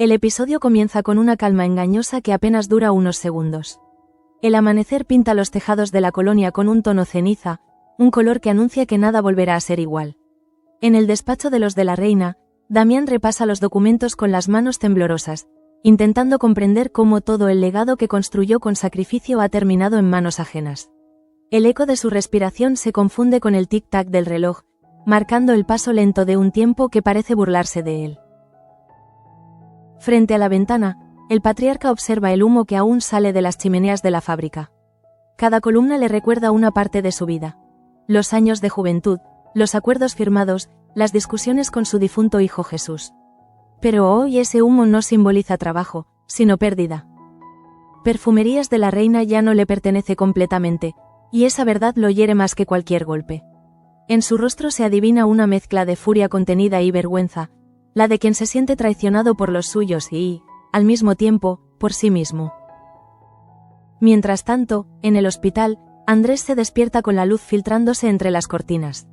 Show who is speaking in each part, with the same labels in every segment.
Speaker 1: El episodio comienza con una calma engañosa que apenas dura unos segundos. El amanecer pinta los tejados de la colonia con un tono ceniza, un color que anuncia que nada volverá a ser igual. En el despacho de los de la reina, Damián repasa los documentos con las manos temblorosas, intentando comprender cómo todo el legado que construyó con sacrificio ha terminado en manos ajenas. El eco de su respiración se confunde con el tic-tac del reloj, marcando el paso lento de un tiempo que parece burlarse de él. Frente a la ventana, el patriarca observa el humo que aún sale de las chimeneas de la fábrica. Cada columna le recuerda una parte de su vida. Los años de juventud, los acuerdos firmados, las discusiones con su difunto hijo Jesús. Pero hoy ese humo no simboliza trabajo, sino pérdida. Perfumerías de la reina ya no le pertenece completamente, y esa verdad lo hiere más que cualquier golpe. En su rostro se adivina una mezcla de furia contenida y vergüenza, la de quien se siente traicionado por los suyos y, al mismo tiempo, por sí mismo. Mientras tanto, en el hospital, Andrés se despierta con la luz filtrándose entre las cortinas.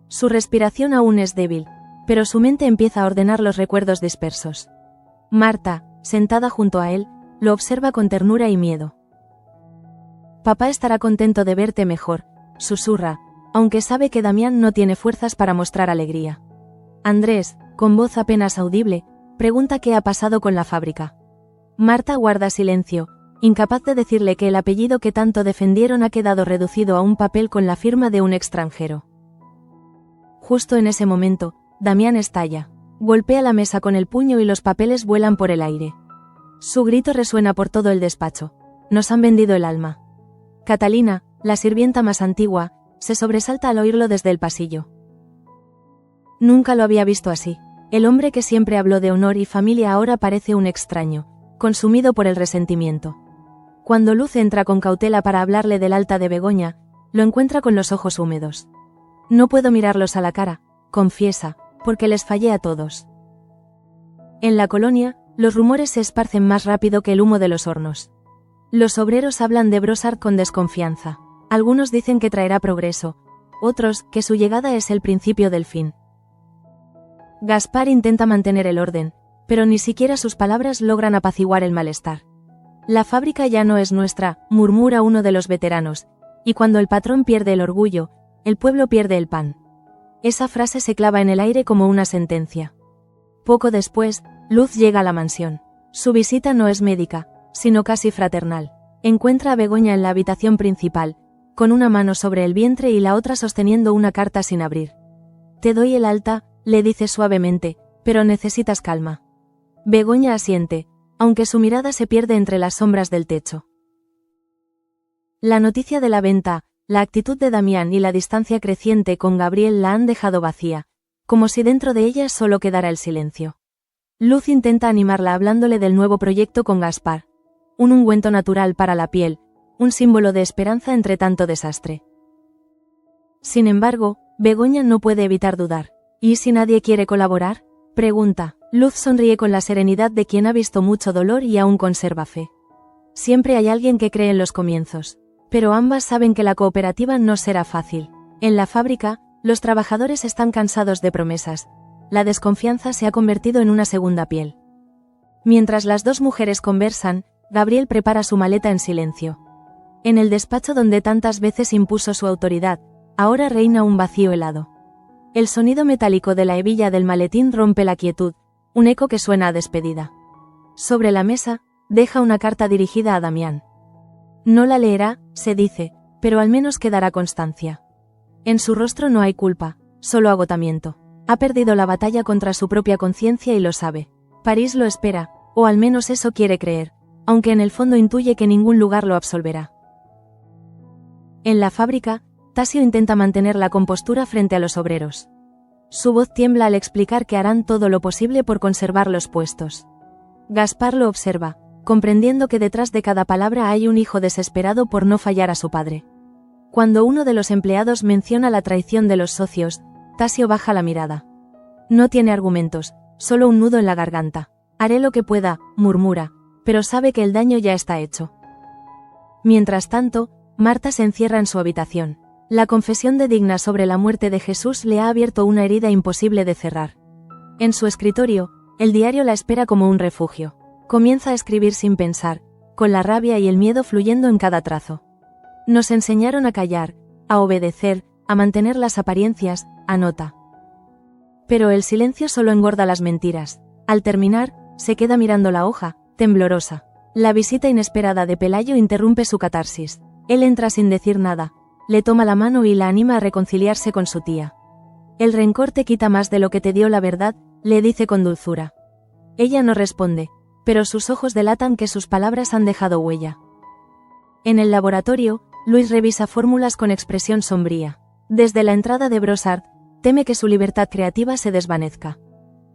Speaker 1: Su respiración aún es débil, pero su mente empieza a ordenar los recuerdos dispersos. Marta, sentada junto a él, lo observa con ternura y miedo. «Papá estará contento de verte mejor», susurra, aunque sabe que Damián no tiene fuerzas para mostrar alegría. Andrés, con voz apenas audible, pregunta qué ha pasado con la fábrica. Marta guarda silencio, incapaz de decirle que el apellido que tanto defendieron ha quedado reducido a un papel con la firma de un extranjero. Justo en ese momento, Damián estalla. Golpea la mesa con el puño y los papeles vuelan por el aire. Su grito resuena por todo el despacho. «Nos han vendido el alma». Catalina, la sirvienta más antigua, se sobresalta al oírlo desde el pasillo. Nunca lo había visto así. El hombre que siempre habló de honor y familia ahora parece un extraño, consumido por el resentimiento. Cuando Luz entra con cautela para hablarle del alta de Begoña, lo encuentra con los ojos húmedos. «No puedo mirarlos a la cara», confiesa, «porque les fallé a todos». En la colonia, los rumores se esparcen más rápido que el humo de los hornos. Los obreros hablan de Brossard con desconfianza. Algunos dicen que traerá progreso, otros, que su llegada es el principio del fin. Gaspar intenta mantener el orden, pero ni siquiera sus palabras logran apaciguar el malestar. «La fábrica ya no es nuestra», murmura uno de los veteranos, «y cuando el patrón pierde el orgullo, el pueblo pierde el pan». Esa frase se clava en el aire como una sentencia. Poco después, Luz llega a la mansión. Su visita no es médica, sino casi fraternal. Encuentra a Begoña en la habitación principal, con una mano sobre el vientre y la otra sosteniendo una carta sin abrir. «Te doy el alta», le dice suavemente, «pero necesitas calma». Begoña asiente, aunque su mirada se pierde entre las sombras del techo. La noticia de la venta, la actitud de Damián y la distancia creciente con Gabriel la han dejado vacía, como si dentro de ella solo quedara el silencio. Luz intenta animarla hablándole del nuevo proyecto con Gaspar. Un ungüento natural para la piel, un símbolo de esperanza entre tanto desastre. Sin embargo, Begoña no puede evitar dudar. «¿Y si nadie quiere colaborar?», pregunta. Luz sonríe con la serenidad de quien ha visto mucho dolor y aún conserva fe. Siempre hay alguien que cree en los comienzos. Pero ambas saben que la cooperativa no será fácil. En la fábrica, los trabajadores están cansados de promesas. La desconfianza se ha convertido en una segunda piel. Mientras las dos mujeres conversan, Gabriel prepara su maleta en silencio. En el despacho donde tantas veces impuso su autoridad, ahora reina un vacío helado. El sonido metálico de la hebilla del maletín rompe la quietud, un eco que suena a despedida. Sobre la mesa, deja una carta dirigida a Damián. No la leerá, se dice, pero al menos quedará constancia. En su rostro no hay culpa, solo agotamiento. Ha perdido la batalla contra su propia conciencia y lo sabe. París lo espera, o al menos eso quiere creer, aunque en el fondo intuye que ningún lugar lo absolverá. En la fábrica, Tasio intenta mantener la compostura frente a los obreros. Su voz tiembla al explicar que harán todo lo posible por conservar los puestos. Gaspar lo observa, comprendiendo que detrás de cada palabra hay un hijo desesperado por no fallar a su padre. Cuando uno de los empleados menciona la traición de los socios, Tasio baja la mirada. No tiene argumentos, solo un nudo en la garganta. «Haré lo que pueda», murmura, pero sabe que el daño ya está hecho. Mientras tanto, Marta se encierra en su habitación. La confesión de Digna sobre la muerte de Jesús le ha abierto una herida imposible de cerrar. En su escritorio, El diario la espera como un refugio. Comienza a escribir sin pensar, con la rabia y el miedo fluyendo en cada trazo. Nos enseñaron a callar, a obedecer, a mantener las apariencias, anota. Pero el silencio solo engorda las mentiras. Al terminar, se queda mirando la hoja, temblorosa. La visita inesperada de Pelayo interrumpe su catarsis. Él entra sin decir nada, le toma la mano y la anima a reconciliarse con su tía. El rencor te quita más de lo que te dio la verdad, le dice con dulzura. Ella no responde, pero sus ojos delatan que sus palabras han dejado huella. En el laboratorio, Luis revisa fórmulas con expresión sombría. Desde la entrada de Brossard, teme que su libertad creativa se desvanezca.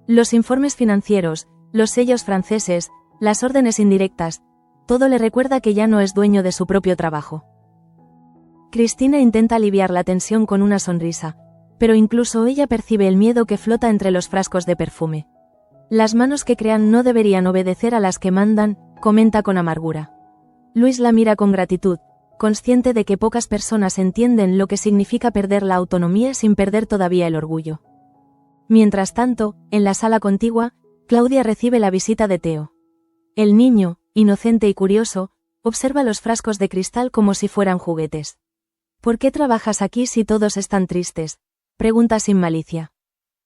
Speaker 1: Los informes financieros, los sellos franceses, las órdenes indirectas, todo le recuerda que ya no es dueño de su propio trabajo. Cristina intenta aliviar la tensión con una sonrisa, pero incluso ella percibe el miedo que flota entre los frascos de perfume. Las manos que crean no deberían obedecer a las que mandan, comenta con amargura. Luis la mira con gratitud, consciente de que pocas personas entienden lo que significa perder la autonomía sin perder todavía el orgullo. Mientras tanto, en la sala contigua, Claudia recibe la visita de Theo. El niño, inocente y curioso, observa los frascos de cristal como si fueran juguetes. ¿Por qué trabajas aquí si todos están tristes?, pregunta sin malicia.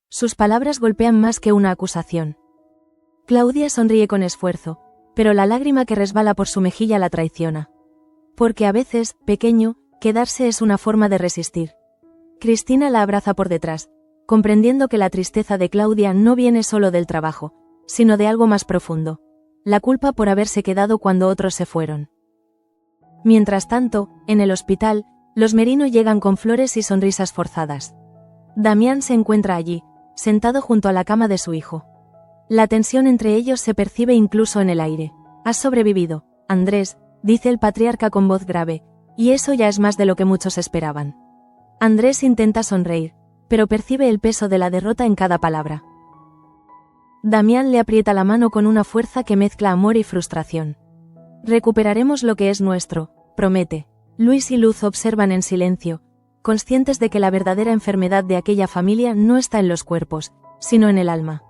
Speaker 1: Sus palabras golpean más que una acusación. Claudia sonríe con esfuerzo, pero la lágrima que resbala por su mejilla la traiciona. Porque a veces, pequeño, quedarse es una forma de resistir. Cristina la abraza por detrás, comprendiendo que la tristeza de Claudia no viene solo del trabajo, sino de algo más profundo. La culpa por haberse quedado cuando otros se fueron. Mientras tanto, en el hospital, los Merino llegan con flores y sonrisas forzadas. Damián se encuentra allí, sentado junto a la cama de su hijo. La tensión entre ellos se percibe incluso en el aire. «Has sobrevivido, Andrés», dice el patriarca con voz grave, y eso ya es más de lo que muchos esperaban. Andrés intenta sonreír, pero percibe el peso de la derrota en cada palabra. Damián le aprieta la mano con una fuerza que mezcla amor y frustración. «Recuperaremos lo que es nuestro», promete. Luis y Luz observan en silencio, conscientes de que la verdadera enfermedad de aquella familia no está en los cuerpos, sino en el alma.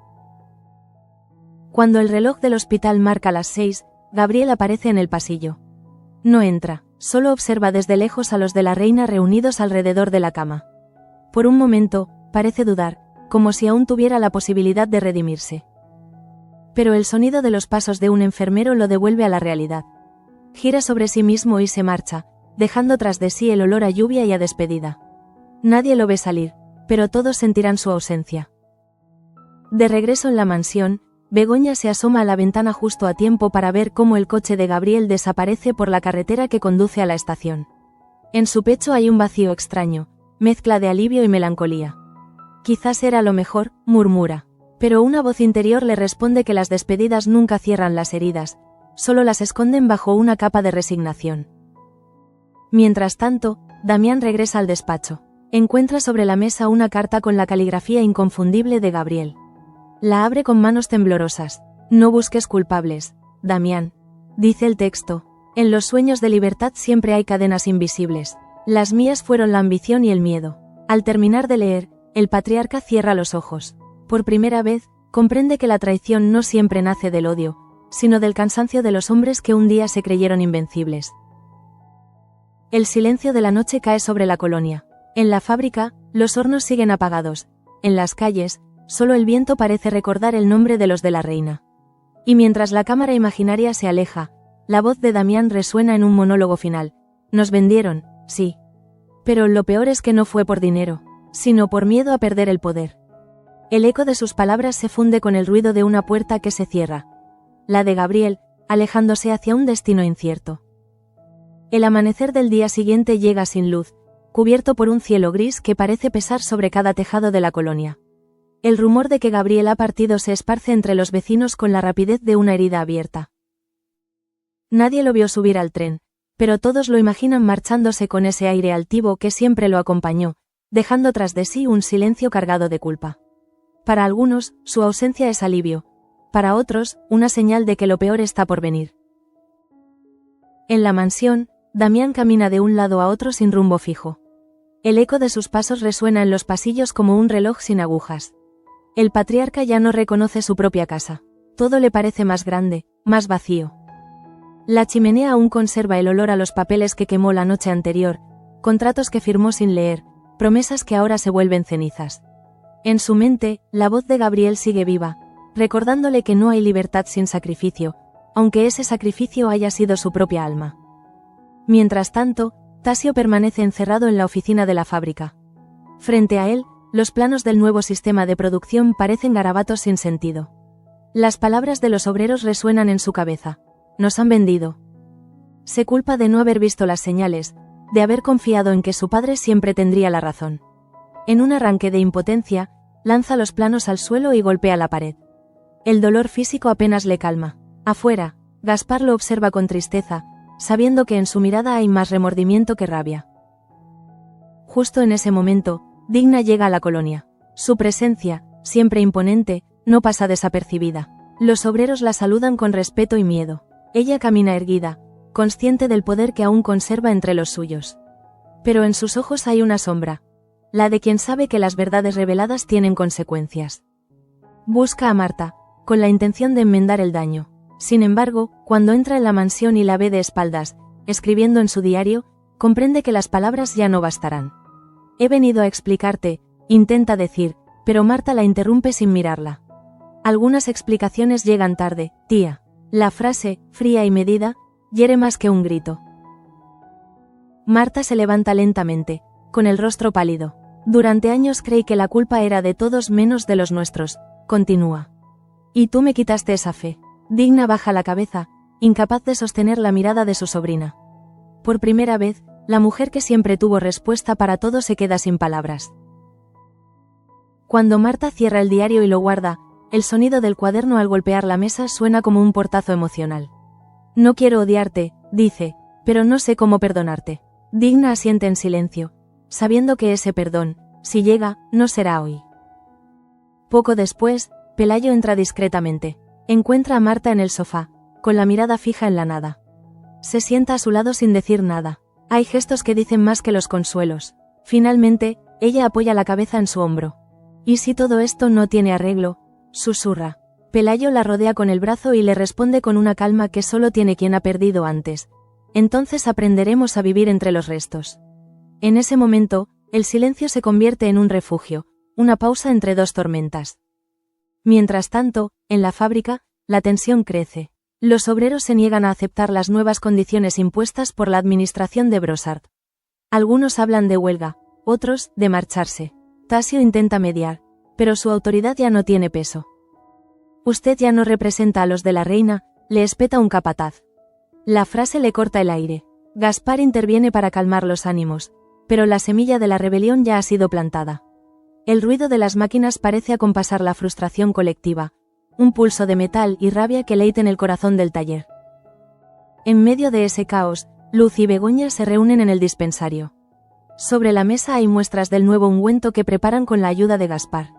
Speaker 1: Cuando el reloj del hospital marca las 6, Gabriel aparece en el pasillo. No entra, solo observa desde lejos a los de la reina reunidos alrededor de la cama. Por un momento, parece dudar, como si aún tuviera la posibilidad de redimirse. Pero el sonido de los pasos de un enfermero lo devuelve a la realidad. Gira sobre sí mismo y se marcha, dejando tras de sí el olor a lluvia y a despedida. Nadie lo ve salir, pero todos sentirán su ausencia. De regreso en la mansión, Begoña se asoma a la ventana justo a tiempo para ver cómo el coche de Gabriel desaparece por la carretera que conduce a la estación. En su pecho hay un vacío extraño, mezcla de alivio y melancolía. Quizás era lo mejor, murmura, pero una voz interior le responde que las despedidas nunca cierran las heridas, solo las esconden bajo una capa de resignación. Mientras tanto, Damián regresa al despacho. Encuentra sobre la mesa una carta con la caligrafía inconfundible de Gabriel. La abre con manos temblorosas. «No busques culpables, Damián», dice el texto. «En los sueños de libertad siempre hay cadenas invisibles. Las mías fueron la ambición y el miedo». Al terminar de leer, el patriarca cierra los ojos. Por primera vez, comprende que la traición no siempre nace del odio, sino del cansancio de los hombres que un día se creyeron invencibles. El silencio de la noche cae sobre la colonia. En la fábrica, los hornos siguen apagados. En las calles, solo el viento parece recordar el nombre de los de la reina. Y mientras la cámara imaginaria se aleja, la voz de Damián resuena en un monólogo final. «Nos vendieron, sí. Pero lo peor es que no fue por dinero, sino por miedo a perder el poder». El eco de sus palabras se funde con el ruido de una puerta que se cierra. La de Gabriel, alejándose hacia un destino incierto. El amanecer del día siguiente llega sin luz, cubierto por un cielo gris que parece pesar sobre cada tejado de la colonia. El rumor de que Gabriel ha partido se esparce entre los vecinos con la rapidez de una herida abierta. Nadie lo vio subir al tren, pero todos lo imaginan marchándose con ese aire altivo que siempre lo acompañó, dejando tras de sí un silencio cargado de culpa. Para algunos, su ausencia es alivio, para otros, una señal de que lo peor está por venir. En la mansión, Damián camina de un lado a otro sin rumbo fijo. El eco de sus pasos resuena en los pasillos como un reloj sin agujas. El patriarca ya no reconoce su propia casa. Todo le parece más grande, más vacío. La chimenea aún conserva el olor a los papeles que quemó la noche anterior, contratos que firmó sin leer, promesas que ahora se vuelven cenizas. En su mente, la voz de Gabriel sigue viva, recordándole que no hay libertad sin sacrificio, aunque ese sacrificio haya sido su propia alma. Mientras tanto, Tasio permanece encerrado en la oficina de la fábrica. Frente a él, los planos del nuevo sistema de producción parecen garabatos sin sentido. Las palabras de los obreros resuenan en su cabeza. Nos han vendido. Se culpa de no haber visto las señales, de haber confiado en que su padre siempre tendría la razón. En un arranque de impotencia, lanza los planos al suelo y golpea la pared. El dolor físico apenas le calma. Afuera, Gaspar lo observa con tristeza, sabiendo que en su mirada hay más remordimiento que rabia. Justo en ese momento, Digna llega a la colonia. Su presencia, siempre imponente, no pasa desapercibida. Los obreros la saludan con respeto y miedo. Ella camina erguida, consciente del poder que aún conserva entre los suyos. Pero en sus ojos hay una sombra, la de quien sabe que las verdades reveladas tienen consecuencias. Busca a Marta, con la intención de enmendar el daño. Sin embargo, cuando entra en la mansión y la ve de espaldas, escribiendo en su diario, comprende que las palabras ya no bastarán. He venido a explicarte, intenta decir, pero Marta la interrumpe sin mirarla. Algunas explicaciones llegan tarde, tía. La frase, fría y medida, hiere más que un grito. Marta se levanta lentamente, con el rostro pálido. Durante años creí que la culpa era de todos menos de los nuestros, continúa. Y tú me quitaste esa fe. Digna baja la cabeza, incapaz de sostener la mirada de su sobrina. Por primera vez, la mujer que siempre tuvo respuesta para todo se queda sin palabras. Cuando Marta cierra el diario y lo guarda, el sonido del cuaderno al golpear la mesa suena como un portazo emocional. No quiero odiarte, dice, pero no sé cómo perdonarte. Digna asiente en silencio, sabiendo que ese perdón, si llega, no será hoy. Poco después, Pelayo entra discretamente. Encuentra a Marta en el sofá, con la mirada fija en la nada. Se sienta a su lado sin decir nada. Hay gestos que dicen más que los consuelos. Finalmente, ella apoya la cabeza en su hombro. ¿Y si todo esto no tiene arreglo?, susurra. Pelayo la rodea con el brazo y le responde con una calma que solo tiene quien ha perdido antes. Entonces aprenderemos a vivir entre los restos. En ese momento, el silencio se convierte en un refugio, una pausa entre dos tormentas. Mientras tanto, en la fábrica, la tensión crece. Los obreros se niegan a aceptar las nuevas condiciones impuestas por la administración de Brossard. Algunos hablan de huelga, otros, de marcharse. Tasio intenta mediar, pero su autoridad ya no tiene peso. Usted ya no representa a los de la reina, le espeta un capataz. La frase le corta el aire. Gaspar interviene para calmar los ánimos, pero la semilla de la rebelión ya ha sido plantada. El ruido de las máquinas parece acompasar la frustración colectiva, un pulso de metal y rabia que leiten el corazón del taller. En medio de ese caos, Luz y Begoña se reúnen en el dispensario. Sobre la mesa hay muestras del nuevo ungüento que preparan con la ayuda de Gaspar.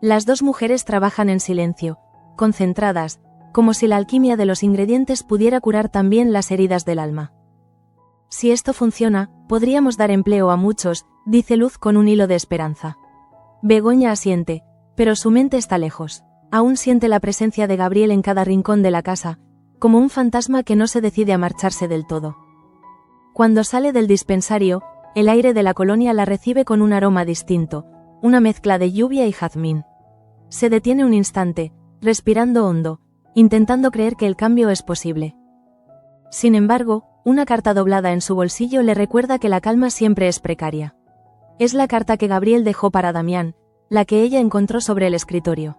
Speaker 1: Las dos mujeres trabajan en silencio, concentradas, como si la alquimia de los ingredientes pudiera curar también las heridas del alma. Si esto funciona, podríamos dar empleo a muchos, dice Luz con un hilo de esperanza. Begoña asiente, pero su mente está lejos. Aún siente la presencia de Gabriel en cada rincón de la casa, como un fantasma que no se decide a marcharse del todo. Cuando sale del dispensario, el aire de la colonia la recibe con un aroma distinto, una mezcla de lluvia y jazmín. Se detiene un instante, respirando hondo, intentando creer que el cambio es posible. Sin embargo, una carta doblada en su bolsillo le recuerda que la calma siempre es precaria. Es la carta que Gabriel dejó para Damián, la que ella encontró sobre el escritorio.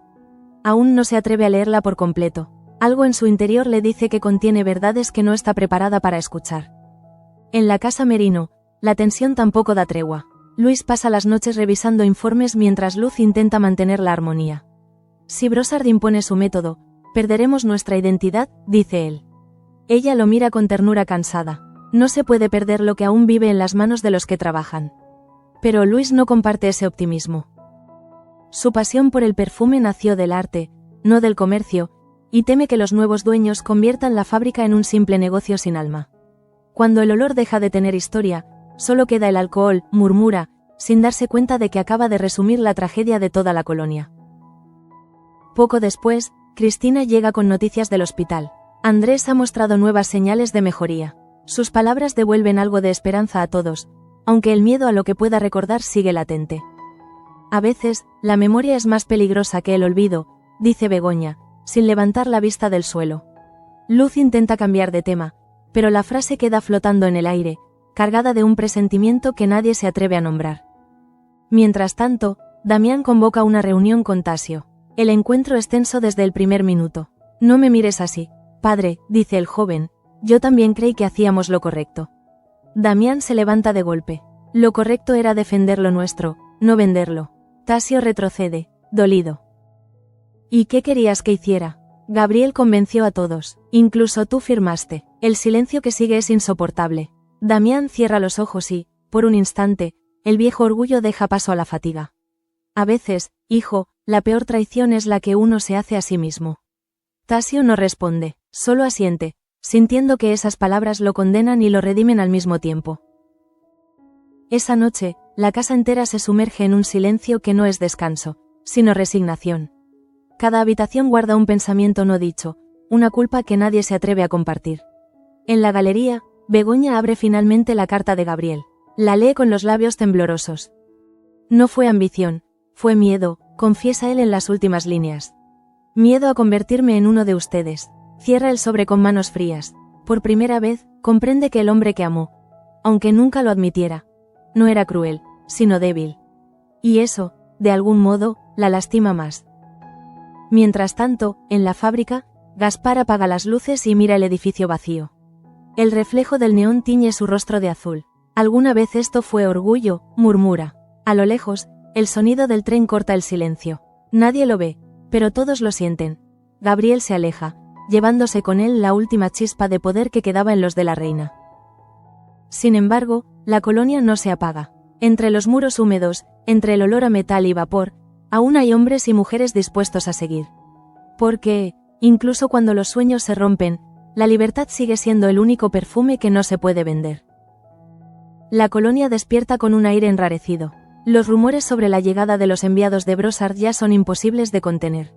Speaker 1: Aún no se atreve a leerla por completo. Algo en su interior le dice que contiene verdades que no está preparada para escuchar. En la casa Merino, la tensión tampoco da tregua. Luis pasa las noches revisando informes mientras Luz intenta mantener la armonía. Si Brossard impone su método, perderemos nuestra identidad, dice él. Ella lo mira con ternura cansada. No se puede perder lo que aún vive en las manos de los que trabajan. Pero Luis no comparte ese optimismo. Su pasión por el perfume nació del arte, no del comercio, y teme que los nuevos dueños conviertan la fábrica en un simple negocio sin alma. Cuando el olor deja de tener historia, solo queda el alcohol, murmura, sin darse cuenta de que acaba de resumir la tragedia de toda la colonia. Poco después, Cristina llega con noticias del hospital. Andrés ha mostrado nuevas señales de mejoría. Sus palabras devuelven algo de esperanza a todos, aunque el miedo a lo que pueda recordar sigue latente. A veces, la memoria es más peligrosa que el olvido, dice Begoña, sin levantar la vista del suelo. Luz intenta cambiar de tema, pero la frase queda flotando en el aire, cargada de un presentimiento que nadie se atreve a nombrar. Mientras tanto, Damián convoca una reunión con Tasio. El encuentro es tenso desde el primer minuto. No me mires así, padre, dice el joven, yo también creí que hacíamos lo correcto. Damián se levanta de golpe. Lo correcto era defender lo nuestro, no venderlo. Tasio retrocede, dolido. ¿Y qué querías que hiciera? Gabriel convenció a todos, incluso tú firmaste. El silencio que sigue es insoportable. Damián cierra los ojos y, por un instante, el viejo orgullo deja paso a la fatiga. A veces, hijo, la peor traición es la que uno se hace a sí mismo. Tasio no responde, solo asiente, sintiendo que esas palabras lo condenan y lo redimen al mismo tiempo. Esa noche, la casa entera se sumerge en un silencio que no es descanso, sino resignación. Cada habitación guarda un pensamiento no dicho, una culpa que nadie se atreve a compartir. En la galería, Begoña abre finalmente la carta de Gabriel. La lee con los labios temblorosos. No fue ambición, fue miedo, confiesa él en las últimas líneas. Miedo a convertirme en uno de ustedes. Cierra el sobre con manos frías. Por primera vez, comprende que el hombre que amó, aunque nunca lo admitiera, no era cruel, sino débil. Y eso, de algún modo, la lastima más. Mientras tanto, en la fábrica, Gaspar apaga las luces y mira el edificio vacío. El reflejo del neón tiñe su rostro de azul. Alguna vez esto fue orgullo, murmura. A lo lejos, el sonido del tren corta el silencio. Nadie lo ve, pero todos lo sienten. Gabriel se aleja, llevándose con él la última chispa de poder que quedaba en los de la reina. Sin embargo, la colonia no se apaga. Entre los muros húmedos, entre el olor a metal y vapor, aún hay hombres y mujeres dispuestos a seguir. Porque, incluso cuando los sueños se rompen, la libertad sigue siendo el único perfume que no se puede vender. La colonia despierta con un aire enrarecido. Los rumores sobre la llegada de los enviados de Brossard ya son imposibles de contener.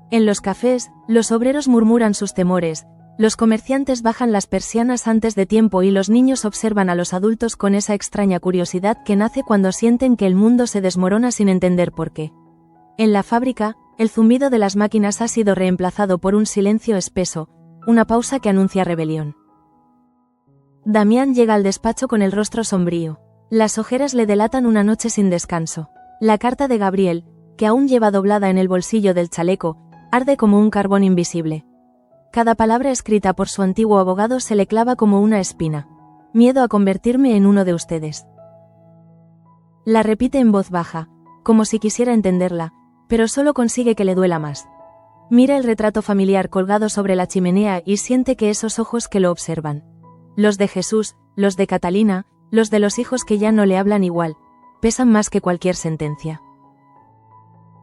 Speaker 1: En los cafés, los obreros murmuran sus temores, los comerciantes bajan las persianas antes de tiempo y los niños observan a los adultos con esa extraña curiosidad que nace cuando sienten que el mundo se desmorona sin entender por qué. En la fábrica, el zumbido de las máquinas ha sido reemplazado por un silencio espeso, una pausa que anuncia rebelión. Damián llega al despacho con el rostro sombrío. Las ojeras le delatan una noche sin descanso. La carta de Gabriel, que aún lleva doblada en el bolsillo del chaleco, arde como un carbón invisible. Cada palabra escrita por su antiguo abogado se le clava como una espina. Miedo a convertirme en uno de ustedes. La repite en voz baja, como si quisiera entenderla, pero solo consigue que le duela más. Mira el retrato familiar colgado sobre la chimenea y siente que esos ojos que lo observan. Los de Jesús, los de Catalina, los de los hijos que ya no le hablan igual, pesan más que cualquier sentencia.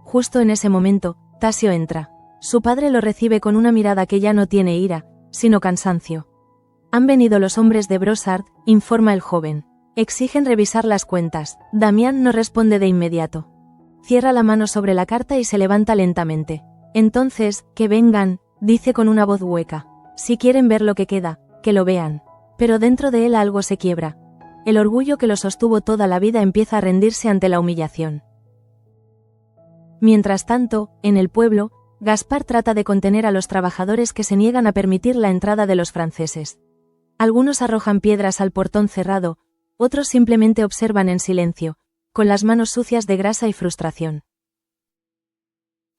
Speaker 1: Justo en ese momento, Tasio entra. Su padre lo recibe con una mirada que ya no tiene ira, sino cansancio. Han venido los hombres de Brossard, informa el joven. Exigen revisar las cuentas. Damián no responde de inmediato. Cierra la mano sobre la carta y se levanta lentamente. Entonces, que vengan, dice con una voz hueca. Si quieren ver lo que queda, que lo vean. Pero dentro de él algo se quiebra. El orgullo que lo sostuvo toda la vida empieza a rendirse ante la humillación. Mientras tanto, en el pueblo, Gaspar trata de contener a los trabajadores que se niegan a permitir la entrada de los franceses. Algunos arrojan piedras al portón cerrado, otros simplemente observan en silencio, con las manos sucias de grasa y frustración.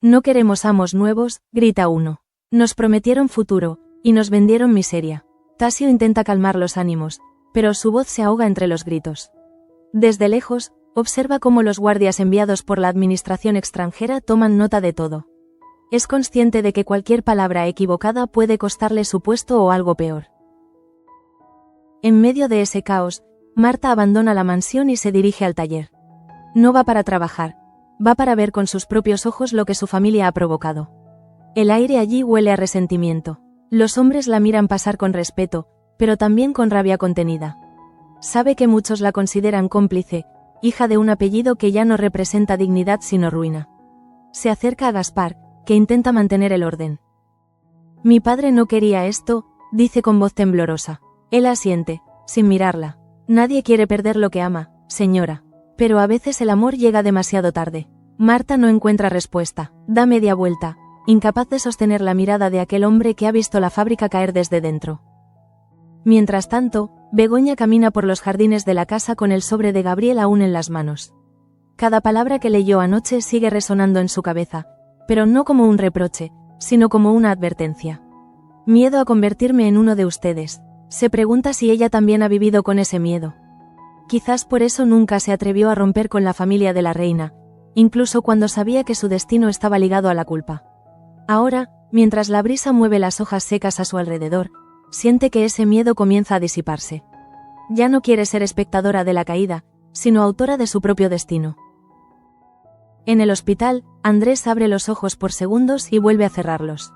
Speaker 1: No queremos amos nuevos, grita uno. Nos prometieron futuro, y nos vendieron miseria. Tasio intenta calmar los ánimos, pero su voz se ahoga entre los gritos. Desde lejos, observa cómo los guardias enviados por la administración extranjera toman nota de todo. Es consciente de que cualquier palabra equivocada puede costarle su puesto o algo peor. En medio de ese caos, Marta abandona la mansión y se dirige al taller. No va para trabajar, va para ver con sus propios ojos lo que su familia ha provocado. El aire allí huele a resentimiento. Los hombres la miran pasar con respeto, pero también con rabia contenida. Sabe que muchos la consideran cómplice, hija de un apellido que ya no representa dignidad sino ruina. Se acerca a Gaspar, que intenta mantener el orden. Mi padre no quería esto, dice con voz temblorosa. Él asiente, sin mirarla. Nadie quiere perder lo que ama, señora. Pero a veces el amor llega demasiado tarde. Marta no encuentra respuesta, da media vuelta, incapaz de sostener la mirada de aquel hombre que ha visto la fábrica caer desde dentro. Mientras tanto, Begoña camina por los jardines de la casa con el sobre de Gabriel aún en las manos. Cada palabra que leyó anoche sigue resonando en su cabeza, pero no como un reproche, sino como una advertencia. Miedo a convertirme en uno de ustedes. Se pregunta si ella también ha vivido con ese miedo. Quizás por eso nunca se atrevió a romper con la familia de la reina, incluso cuando sabía que su destino estaba ligado a la culpa. Ahora, mientras la brisa mueve las hojas secas a su alrededor, siente que ese miedo comienza a disiparse. Ya no quiere ser espectadora de la caída, sino autora de su propio destino. En el hospital, Andrés abre los ojos por segundos y vuelve a cerrarlos.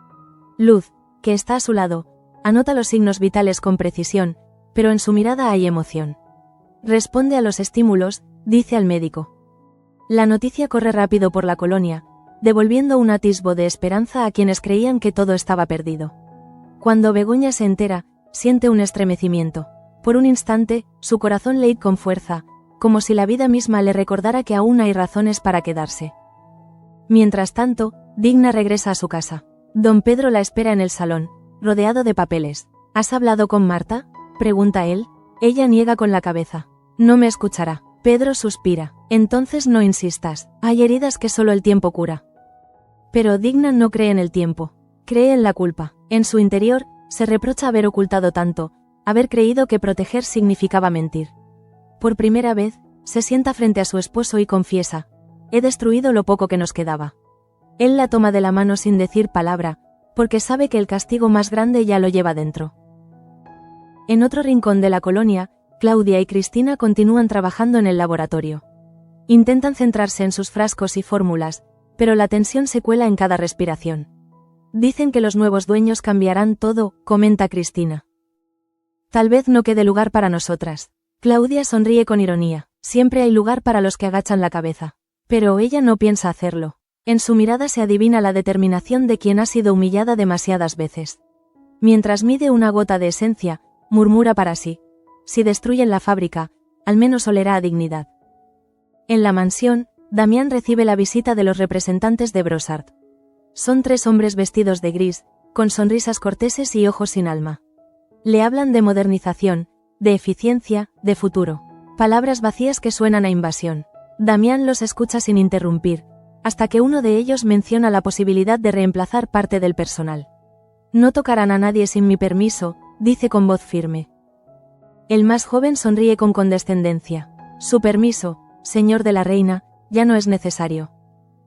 Speaker 1: Luz, que está a su lado, anota los signos vitales con precisión, pero en su mirada hay emoción. Responde a los estímulos, dice al médico. La noticia corre rápido por la colonia, devolviendo un atisbo de esperanza a quienes creían que todo estaba perdido. Cuando Begoña se entera, siente un estremecimiento. Por un instante, su corazón late con fuerza, como si la vida misma le recordara que aún hay razones para quedarse. Mientras tanto, Digna regresa a su casa. Don Pedro la espera en el salón, rodeado de papeles. ¿Has hablado con Marta?, pregunta él. Ella niega con la cabeza. No me escuchará. Pedro suspira. Entonces no insistas, hay heridas que solo el tiempo cura. Pero Digna no cree en el tiempo, cree en la culpa. En su interior, se reprocha haber ocultado tanto, haber creído que proteger significaba mentir. Por primera vez, se sienta frente a su esposo y confiesa: he destruido lo poco que nos quedaba. Él la toma de la mano sin decir palabra, porque sabe que el castigo más grande ya lo lleva dentro. En otro rincón de la colonia, Claudia y Cristina continúan trabajando en el laboratorio. Intentan centrarse en sus frascos y fórmulas, pero la tensión se cuela en cada respiración. Dicen que los nuevos dueños cambiarán todo, comenta Cristina. Tal vez no quede lugar para nosotras. Claudia sonríe con ironía. Siempre hay lugar para los que agachan la cabeza. Pero ella no piensa hacerlo. En su mirada se adivina la determinación de quien ha sido humillada demasiadas veces. Mientras mide una gota de esencia, murmura para sí: si destruyen la fábrica, al menos olerá a dignidad. En la mansión, Damián recibe la visita de los representantes de Brossard. Son 3 hombres vestidos de gris, con sonrisas corteses y ojos sin alma. Le hablan de modernización, de eficiencia, de futuro. Palabras vacías que suenan a invasión. Damián los escucha sin interrumpir, hasta que uno de ellos menciona la posibilidad de reemplazar parte del personal. No tocarán a nadie sin mi permiso, dice con voz firme. El más joven sonríe con condescendencia. Su permiso, señor de la reina, ya no es necesario.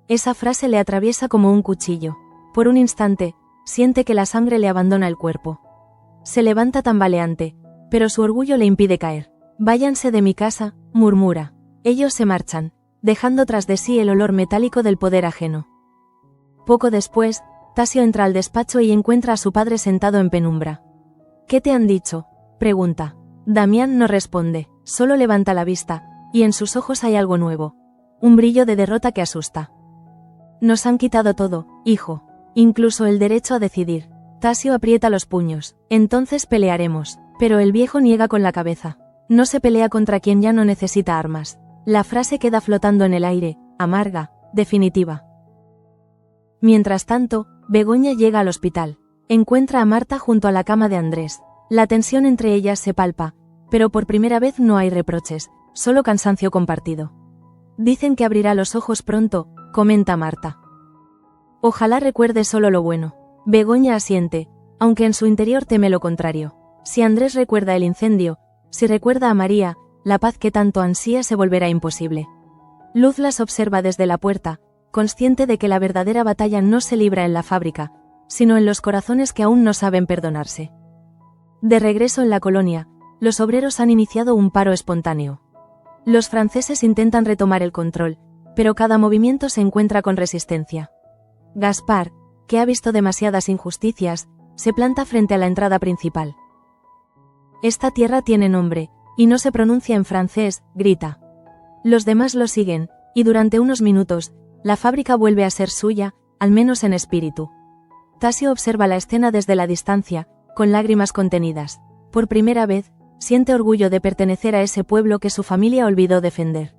Speaker 1: Esa frase le atraviesa como un cuchillo. Por un instante, siente que la sangre le abandona el cuerpo. Se levanta tambaleante, pero su orgullo le impide caer. Váyanse de mi casa, murmura. Ellos se marchan, dejando tras de sí el olor metálico del poder ajeno. Poco después, Tasio entra al despacho y encuentra a su padre sentado en penumbra. ¿Qué te han dicho?, pregunta. Damián no responde, solo levanta la vista, y en sus ojos hay algo nuevo. Un brillo de derrota que asusta. Nos han quitado todo, hijo. Incluso el derecho a decidir. Tasio aprieta los puños. Entonces pelearemos. Pero el viejo niega con la cabeza. No se pelea contra quien ya no necesita armas. La frase queda flotando en el aire, amarga, definitiva. Mientras tanto, Begoña llega al hospital. Encuentra a Marta junto a la cama de Andrés. La tensión entre ellas se palpa, pero por primera vez no hay reproches, solo cansancio compartido. Dicen que abrirá los ojos pronto, comenta Marta. Ojalá recuerde solo lo bueno. Begoña asiente, aunque en su interior teme lo contrario. Si Andrés recuerda el incendio, si recuerda a María, la paz que tanto ansía se volverá imposible. Luz las observa desde la puerta, consciente de que la verdadera batalla no se libra en la fábrica, sino en los corazones que aún no saben perdonarse. De regreso en la colonia, los obreros han iniciado un paro espontáneo. Los franceses intentan retomar el control, pero cada movimiento se encuentra con resistencia. Gaspar, que ha visto demasiadas injusticias, se planta frente a la entrada principal. Esta tierra tiene nombre, y no se pronuncia en francés, grita. Los demás lo siguen, y durante unos minutos, la fábrica vuelve a ser suya, al menos en espíritu. Tasio observa la escena desde la distancia, con lágrimas contenidas. Por primera vez, siente orgullo de pertenecer a ese pueblo que su familia olvidó defender.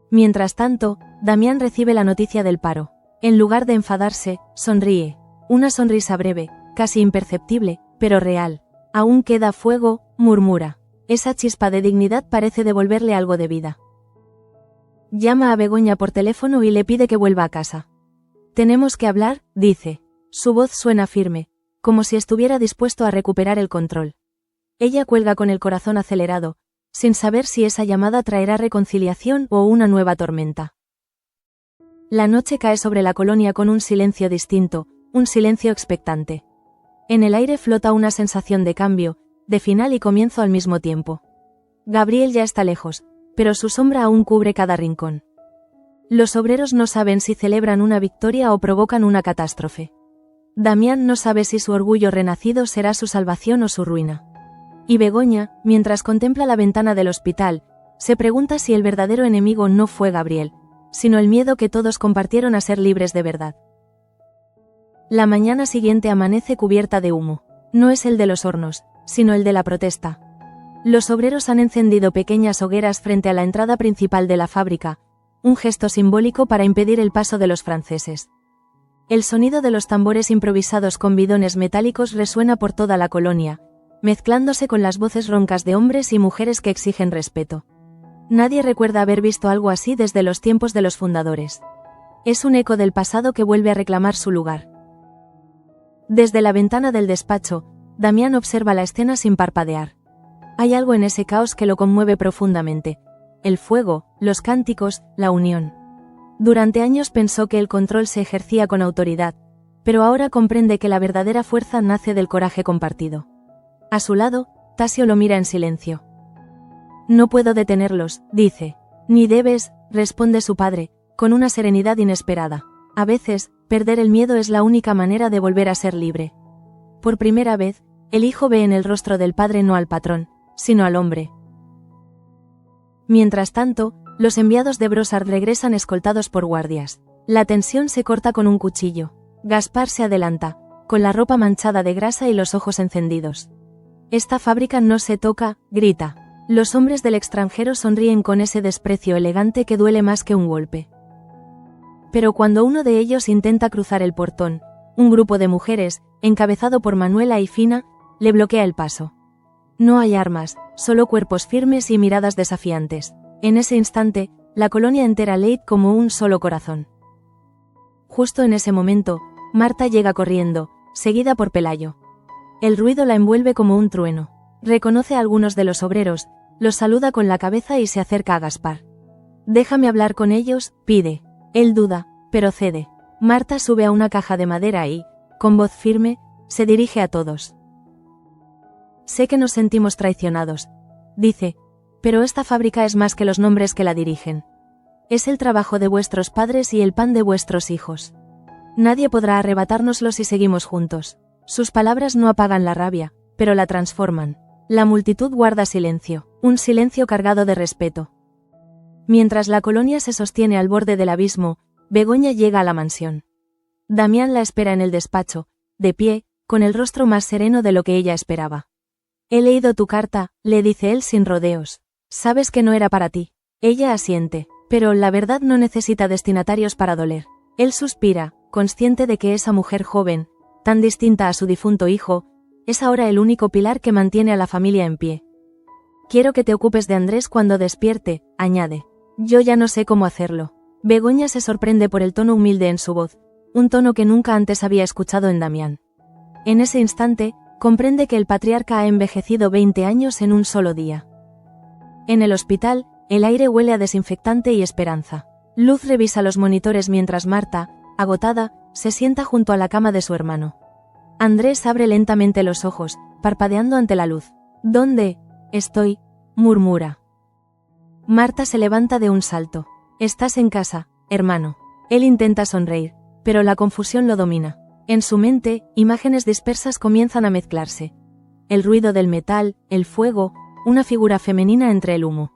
Speaker 1: Mientras tanto, Damián recibe la noticia del paro. En lugar de enfadarse, sonríe. Una sonrisa breve, casi imperceptible, pero real. Aún queda fuego, murmura. Esa chispa de dignidad parece devolverle algo de vida. Llama a Begoña por teléfono y le pide que vuelva a casa. Tenemos que hablar, dice. Su voz suena firme, como si estuviera dispuesto a recuperar el control. Ella cuelga con el corazón acelerado, sin saber si esa llamada traerá reconciliación o una nueva tormenta. La noche cae sobre la colonia con un silencio distinto, un silencio expectante. En el aire flota una sensación de cambio, de final y comienzo al mismo tiempo. Gabriel ya está lejos, pero su sombra aún cubre cada rincón. Los obreros no saben si celebran una victoria o provocan una catástrofe. Damián no sabe si su orgullo renacido será su salvación o su ruina. Y Begoña, mientras contempla la ventana del hospital, se pregunta si el verdadero enemigo no fue Gabriel, sino el miedo que todos compartieron a ser libres de verdad. La mañana siguiente amanece cubierta de humo. No es el de los hornos, sino el de la protesta. Los obreros han encendido pequeñas hogueras frente a la entrada principal de la fábrica, un gesto simbólico para impedir el paso de los franceses. El sonido de los tambores improvisados con bidones metálicos resuena por toda la colonia, mezclándose con las voces roncas de hombres y mujeres que exigen respeto. Nadie recuerda haber visto algo así desde los tiempos de los fundadores. Es un eco del pasado que vuelve a reclamar su lugar. Desde la ventana del despacho, Damián observa la escena sin parpadear. Hay algo en ese caos que lo conmueve profundamente. El fuego, los cánticos, la unión. Durante años pensó que el control se ejercía con autoridad, pero ahora comprende que la verdadera fuerza nace del coraje compartido. A su lado, Tasio lo mira en silencio. No puedo detenerlos, dice. Ni debes, responde su padre, con una serenidad inesperada. A veces, perder el miedo es la única manera de volver a ser libre. Por primera vez, el hijo ve en el rostro del padre no al patrón, sino al hombre. Mientras tanto, los enviados de Brossard regresan escoltados por guardias. La tensión se corta con un cuchillo. Gaspar se adelanta, con la ropa manchada de grasa y los ojos encendidos. Esta fábrica no se toca, grita. Los hombres del extranjero sonríen con ese desprecio elegante que duele más que un golpe. Pero cuando uno de ellos intenta cruzar el portón, un grupo de mujeres, encabezado por Manuela y Fina, le bloquea el paso. No hay armas, solo cuerpos firmes y miradas desafiantes. En ese instante, la colonia entera late como un solo corazón. Justo en ese momento, Marta llega corriendo, seguida por Pelayo. El ruido la envuelve como un trueno. Reconoce a algunos de los obreros, los saluda con la cabeza y se acerca a Gaspar. Déjame hablar con ellos, pide. Él duda, pero cede. Marta sube a una caja de madera y, con voz firme, se dirige a todos. Sé que nos sentimos traicionados, dice, pero esta fábrica es más que los nombres que la dirigen. Es el trabajo de vuestros padres y el pan de vuestros hijos. Nadie podrá arrebatárnoslo si seguimos juntos. Sus palabras no apagan la rabia, pero la transforman. La multitud guarda silencio, un silencio cargado de respeto. Mientras la colonia se sostiene al borde del abismo, Begoña llega a la mansión. Damián la espera en el despacho, de pie, con el rostro más sereno de lo que ella esperaba. He leído tu carta, le dice él sin rodeos. Sabes que no era para ti. Ella asiente, pero la verdad no necesita destinatarios para doler. Él suspira, consciente de que esa mujer joven, tan distinta a su difunto hijo, es ahora el único pilar que mantiene a la familia en pie. Quiero que te ocupes de Andrés cuando despierte, añade. Yo ya no sé cómo hacerlo. Begoña se sorprende por el tono humilde en su voz, un tono que nunca antes había escuchado en Damián. En ese instante, comprende que el patriarca ha envejecido 20 años en un solo día. En el hospital, el aire huele a desinfectante y esperanza. Luz revisa los monitores mientras Marta, agotada, se sienta junto a la cama de su hermano. Andrés abre lentamente los ojos, parpadeando ante la luz. ¿Dónde estoy?, murmura. Marta se levanta de un salto. Estás en casa, hermano. Él intenta sonreír, pero la confusión lo domina. En su mente, imágenes dispersas comienzan a mezclarse. El ruido del metal, el fuego, una figura femenina entre el humo.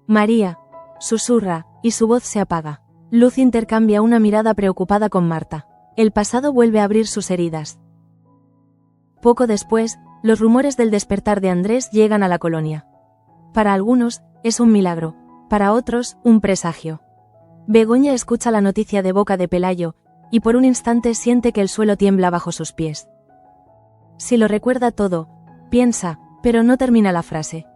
Speaker 1: María, susurra, y su voz se apaga. Luz intercambia una mirada preocupada con Marta. El pasado vuelve a abrir sus heridas. Poco después, los rumores del despertar de Andrés llegan a la colonia. Para algunos, es un milagro, para otros, un presagio. Begoña escucha la noticia de boca de Pelayo, y por un instante siente que el suelo tiembla bajo sus pies. Si lo recuerda todo, piensa, pero no termina la frase.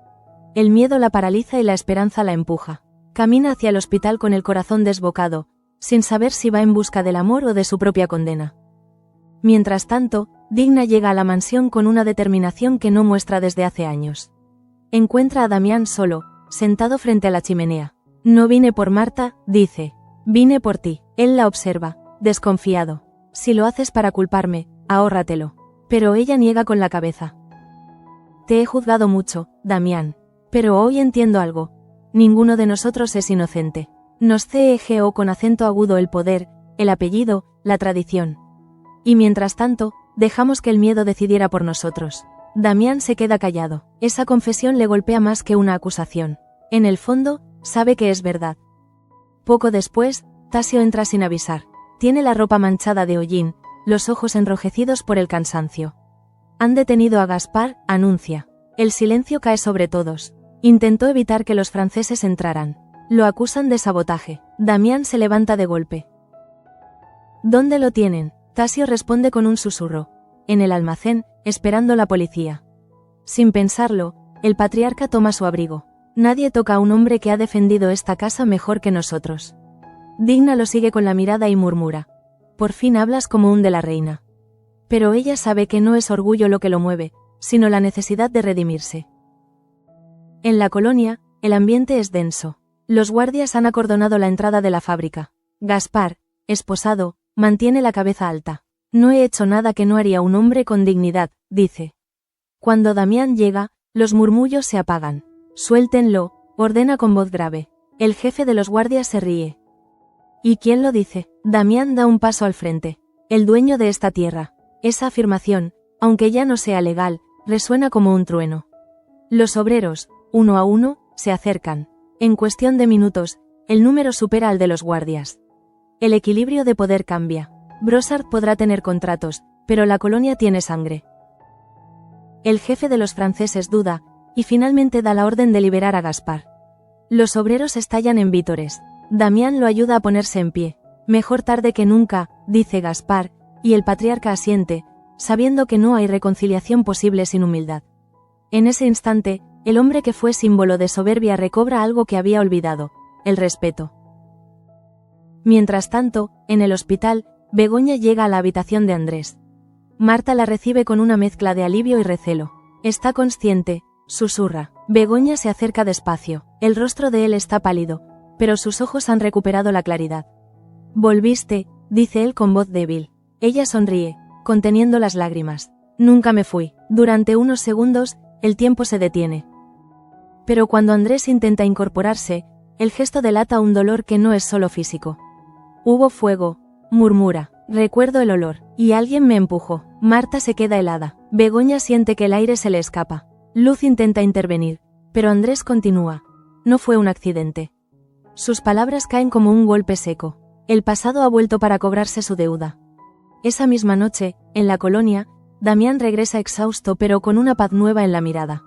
Speaker 1: El miedo la paraliza y la esperanza la empuja. Camina hacia el hospital con el corazón desbocado, sin saber si va en busca del amor o de su propia condena. Mientras tanto, Digna llega a la mansión con una determinación que no muestra desde hace años. Encuentra a Damián solo, sentado frente a la chimenea. No vine por Marta, dice. Vine por ti. Él la observa, desconfiado. Si lo haces para culparme, ahórratelo. Pero ella niega con la cabeza. Te he juzgado mucho, Damián. Pero hoy entiendo algo. Ninguno de nosotros es inocente. Nos ceegó con acento agudo el poder, el apellido, la tradición. Y mientras tanto, dejamos que el miedo decidiera por nosotros. Damián se queda callado. Esa confesión le golpea más que una acusación. En el fondo, sabe que es verdad. Poco después, Tasio entra sin avisar. Tiene la ropa manchada de hollín, los ojos enrojecidos por el cansancio. Han detenido a Gaspar, anuncia. El silencio cae sobre todos. Intentó evitar que los franceses entraran. Lo acusan de sabotaje. Damián se levanta de golpe. ¿Dónde lo tienen? Tasio responde con un susurro. En el almacén, esperando la policía. Sin pensarlo, el patriarca toma su abrigo. Nadie toca a un hombre que ha defendido esta casa mejor que nosotros. Digna lo sigue con la mirada y murmura. Por fin hablas como un de la reina. Pero ella sabe que no es orgullo lo que lo mueve, sino la necesidad de redimirse. En la colonia, el ambiente es denso. Los guardias han acordonado la entrada de la fábrica. Gaspar, esposado, mantiene la cabeza alta. No he hecho nada que no haría un hombre con dignidad, dice. Cuando Damián llega, los murmullos se apagan. Suéltenlo, ordena con voz grave. El jefe de los guardias se ríe. ¿Y quién lo dice? Damián da un paso al frente. El dueño de esta tierra. Esa afirmación, aunque ya no sea legal, resuena como un trueno. Los obreros, uno a uno, se acercan. En cuestión de minutos, el número supera al de los guardias. El equilibrio de poder cambia. Brossard podrá tener contratos, pero la colonia tiene sangre. El jefe de los franceses duda, y finalmente da la orden de liberar a Gaspar. Los obreros estallan en vítores. Damián lo ayuda a ponerse en pie. Mejor tarde que nunca, dice Gaspar, y el patriarca asiente, sabiendo que no hay reconciliación posible sin humildad. En ese instante, el hombre que fue símbolo de soberbia recobra algo que había olvidado, el respeto. Mientras tanto, en el hospital, Begoña llega a la habitación de Andrés. Marta la recibe con una mezcla de alivio y recelo. Está consciente, susurra. Begoña se acerca despacio. El rostro de él está pálido, pero sus ojos han recuperado la claridad. Volviste, dice él con voz débil. Ella sonríe, conteniendo las lágrimas. Nunca me fui. Durante unos segundos, el tiempo se detiene. Pero cuando Andrés intenta incorporarse, el gesto delata un dolor que no es solo físico. Hubo fuego, murmura. Recuerdo el olor, y alguien me empujó. Marta se queda helada. Begoña siente que el aire se le escapa. Luz intenta intervenir, pero Andrés continúa. No fue un accidente. Sus palabras caen como un golpe seco. El pasado ha vuelto para cobrarse su deuda. Esa misma noche, en la colonia, Damián regresa exhausto pero con una paz nueva en la mirada.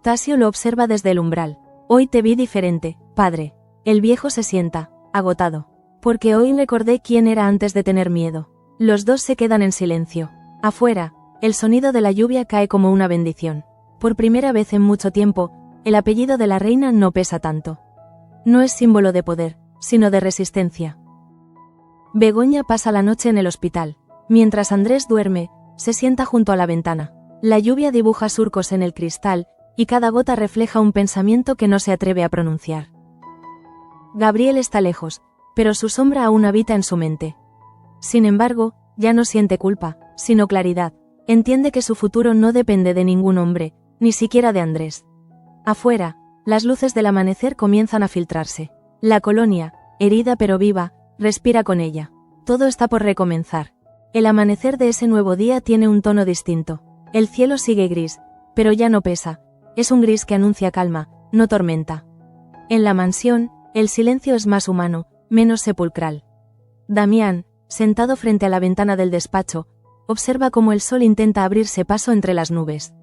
Speaker 1: Tasio lo observa desde el umbral. Hoy te vi diferente, padre. El viejo se sienta, agotado. Porque hoy recordé quién era antes de tener miedo. Los dos se quedan en silencio. Afuera, el sonido de la lluvia cae como una bendición. Por primera vez en mucho tiempo, el apellido de la reina no pesa tanto. No es símbolo de poder, sino de resistencia. Begoña pasa la noche en el hospital. Mientras Andrés duerme, se sienta junto a la ventana. La lluvia dibuja surcos en el cristal, y cada gota refleja un pensamiento que no se atreve a pronunciar. Gabriel está lejos, pero su sombra aún habita en su mente. Sin embargo, ya no siente culpa, sino claridad. Entiende que su futuro no depende de ningún hombre, ni siquiera de Andrés. Afuera, las luces del amanecer comienzan a filtrarse. La colonia, herida pero viva, respira con ella. Todo está por recomenzar. El amanecer de ese nuevo día tiene un tono distinto. El cielo sigue gris, pero ya no pesa. Es un gris que anuncia calma, no tormenta. En la mansión, el silencio es más humano, menos sepulcral. Damián, sentado frente a la ventana del despacho, observa cómo el sol intenta abrirse paso entre las nubes.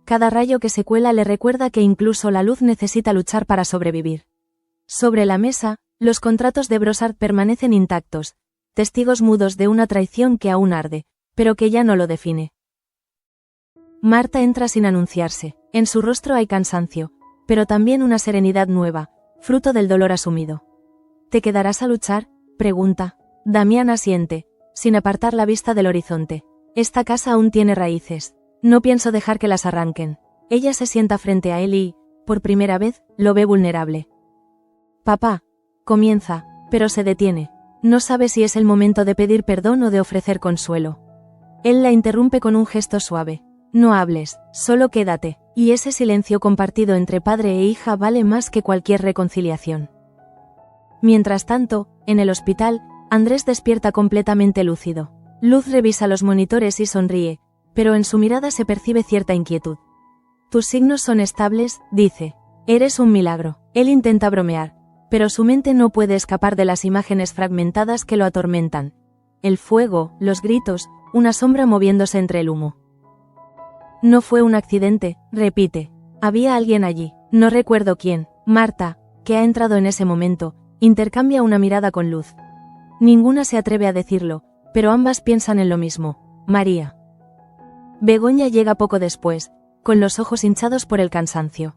Speaker 1: Cada rayo que se cuela le recuerda que incluso la luz necesita luchar para sobrevivir. Sobre la mesa, los contratos de Brossard permanecen intactos, testigos mudos de una traición que aún arde, pero que ya no lo define. Marta entra sin anunciarse. En su rostro hay cansancio, pero también una serenidad nueva, fruto del dolor asumido. ¿Te quedarás a luchar?, pregunta. Damián asiente, sin apartar la vista del horizonte. Esta casa aún tiene raíces. No pienso dejar que las arranquen. Ella se sienta frente a él y, por primera vez, lo ve vulnerable. Papá, comienza, pero se detiene. No sabe si es el momento de pedir perdón o de ofrecer consuelo. Él la interrumpe con un gesto suave. No hables, solo quédate. Y ese silencio compartido entre padre e hija vale más que cualquier reconciliación. Mientras tanto, en el hospital, Andrés despierta completamente lúcido. Luz revisa los monitores y sonríe, pero en su mirada se percibe cierta inquietud. Tus signos son estables, dice. Eres un milagro. Él intenta bromear, pero su mente no puede escapar de las imágenes fragmentadas que lo atormentan. El fuego, los gritos, una sombra moviéndose entre el humo. No fue un accidente, repite. Había alguien allí, no recuerdo quién. Marta, que ha entrado en ese momento, intercambia una mirada con Luz. Ninguna se atreve a decirlo, pero ambas piensan en lo mismo. María. Begoña llega poco después, con los ojos hinchados por el cansancio.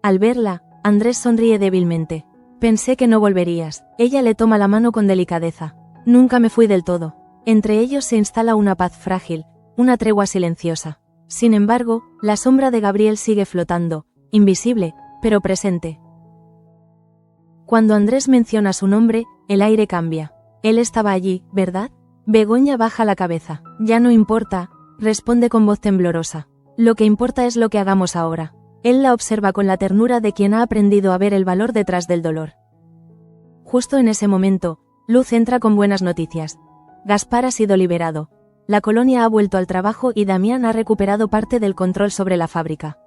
Speaker 1: Al verla, Andrés sonríe débilmente. Pensé que no volverías. Ella le toma la mano con delicadeza. Nunca me fui del todo. Entre ellos se instala una paz frágil, una tregua silenciosa. Sin embargo, la sombra de Gabriel sigue flotando, invisible, pero presente. Cuando Andrés menciona su nombre, el aire cambia. Él estaba allí, ¿verdad? Begoña baja la cabeza. Ya no importa, responde con voz temblorosa. Lo que importa es lo que hagamos ahora. Él la observa con la ternura de quien ha aprendido a ver el valor detrás del dolor. Justo en ese momento, Luz entra con buenas noticias. Gaspar ha sido liberado. La colonia ha vuelto al trabajo y Damián ha recuperado parte del control sobre la fábrica.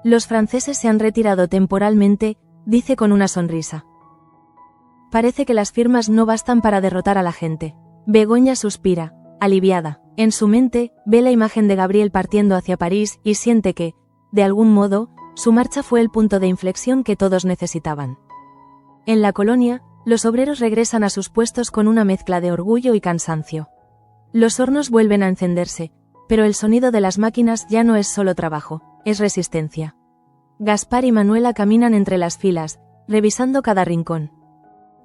Speaker 1: Los franceses se han retirado temporalmente, dice con una sonrisa. Parece que las firmas no bastan para derrotar a la gente. Begoña suspira, aliviada. En su mente, ve la imagen de Gabriel partiendo hacia París y siente que, de algún modo, su marcha fue el punto de inflexión que todos necesitaban. En la colonia, los obreros regresan a sus puestos con una mezcla de orgullo y cansancio. Los hornos vuelven a encenderse, pero el sonido de las máquinas ya no es solo trabajo, es resistencia. Gaspar y Manuela caminan entre las filas, revisando cada rincón.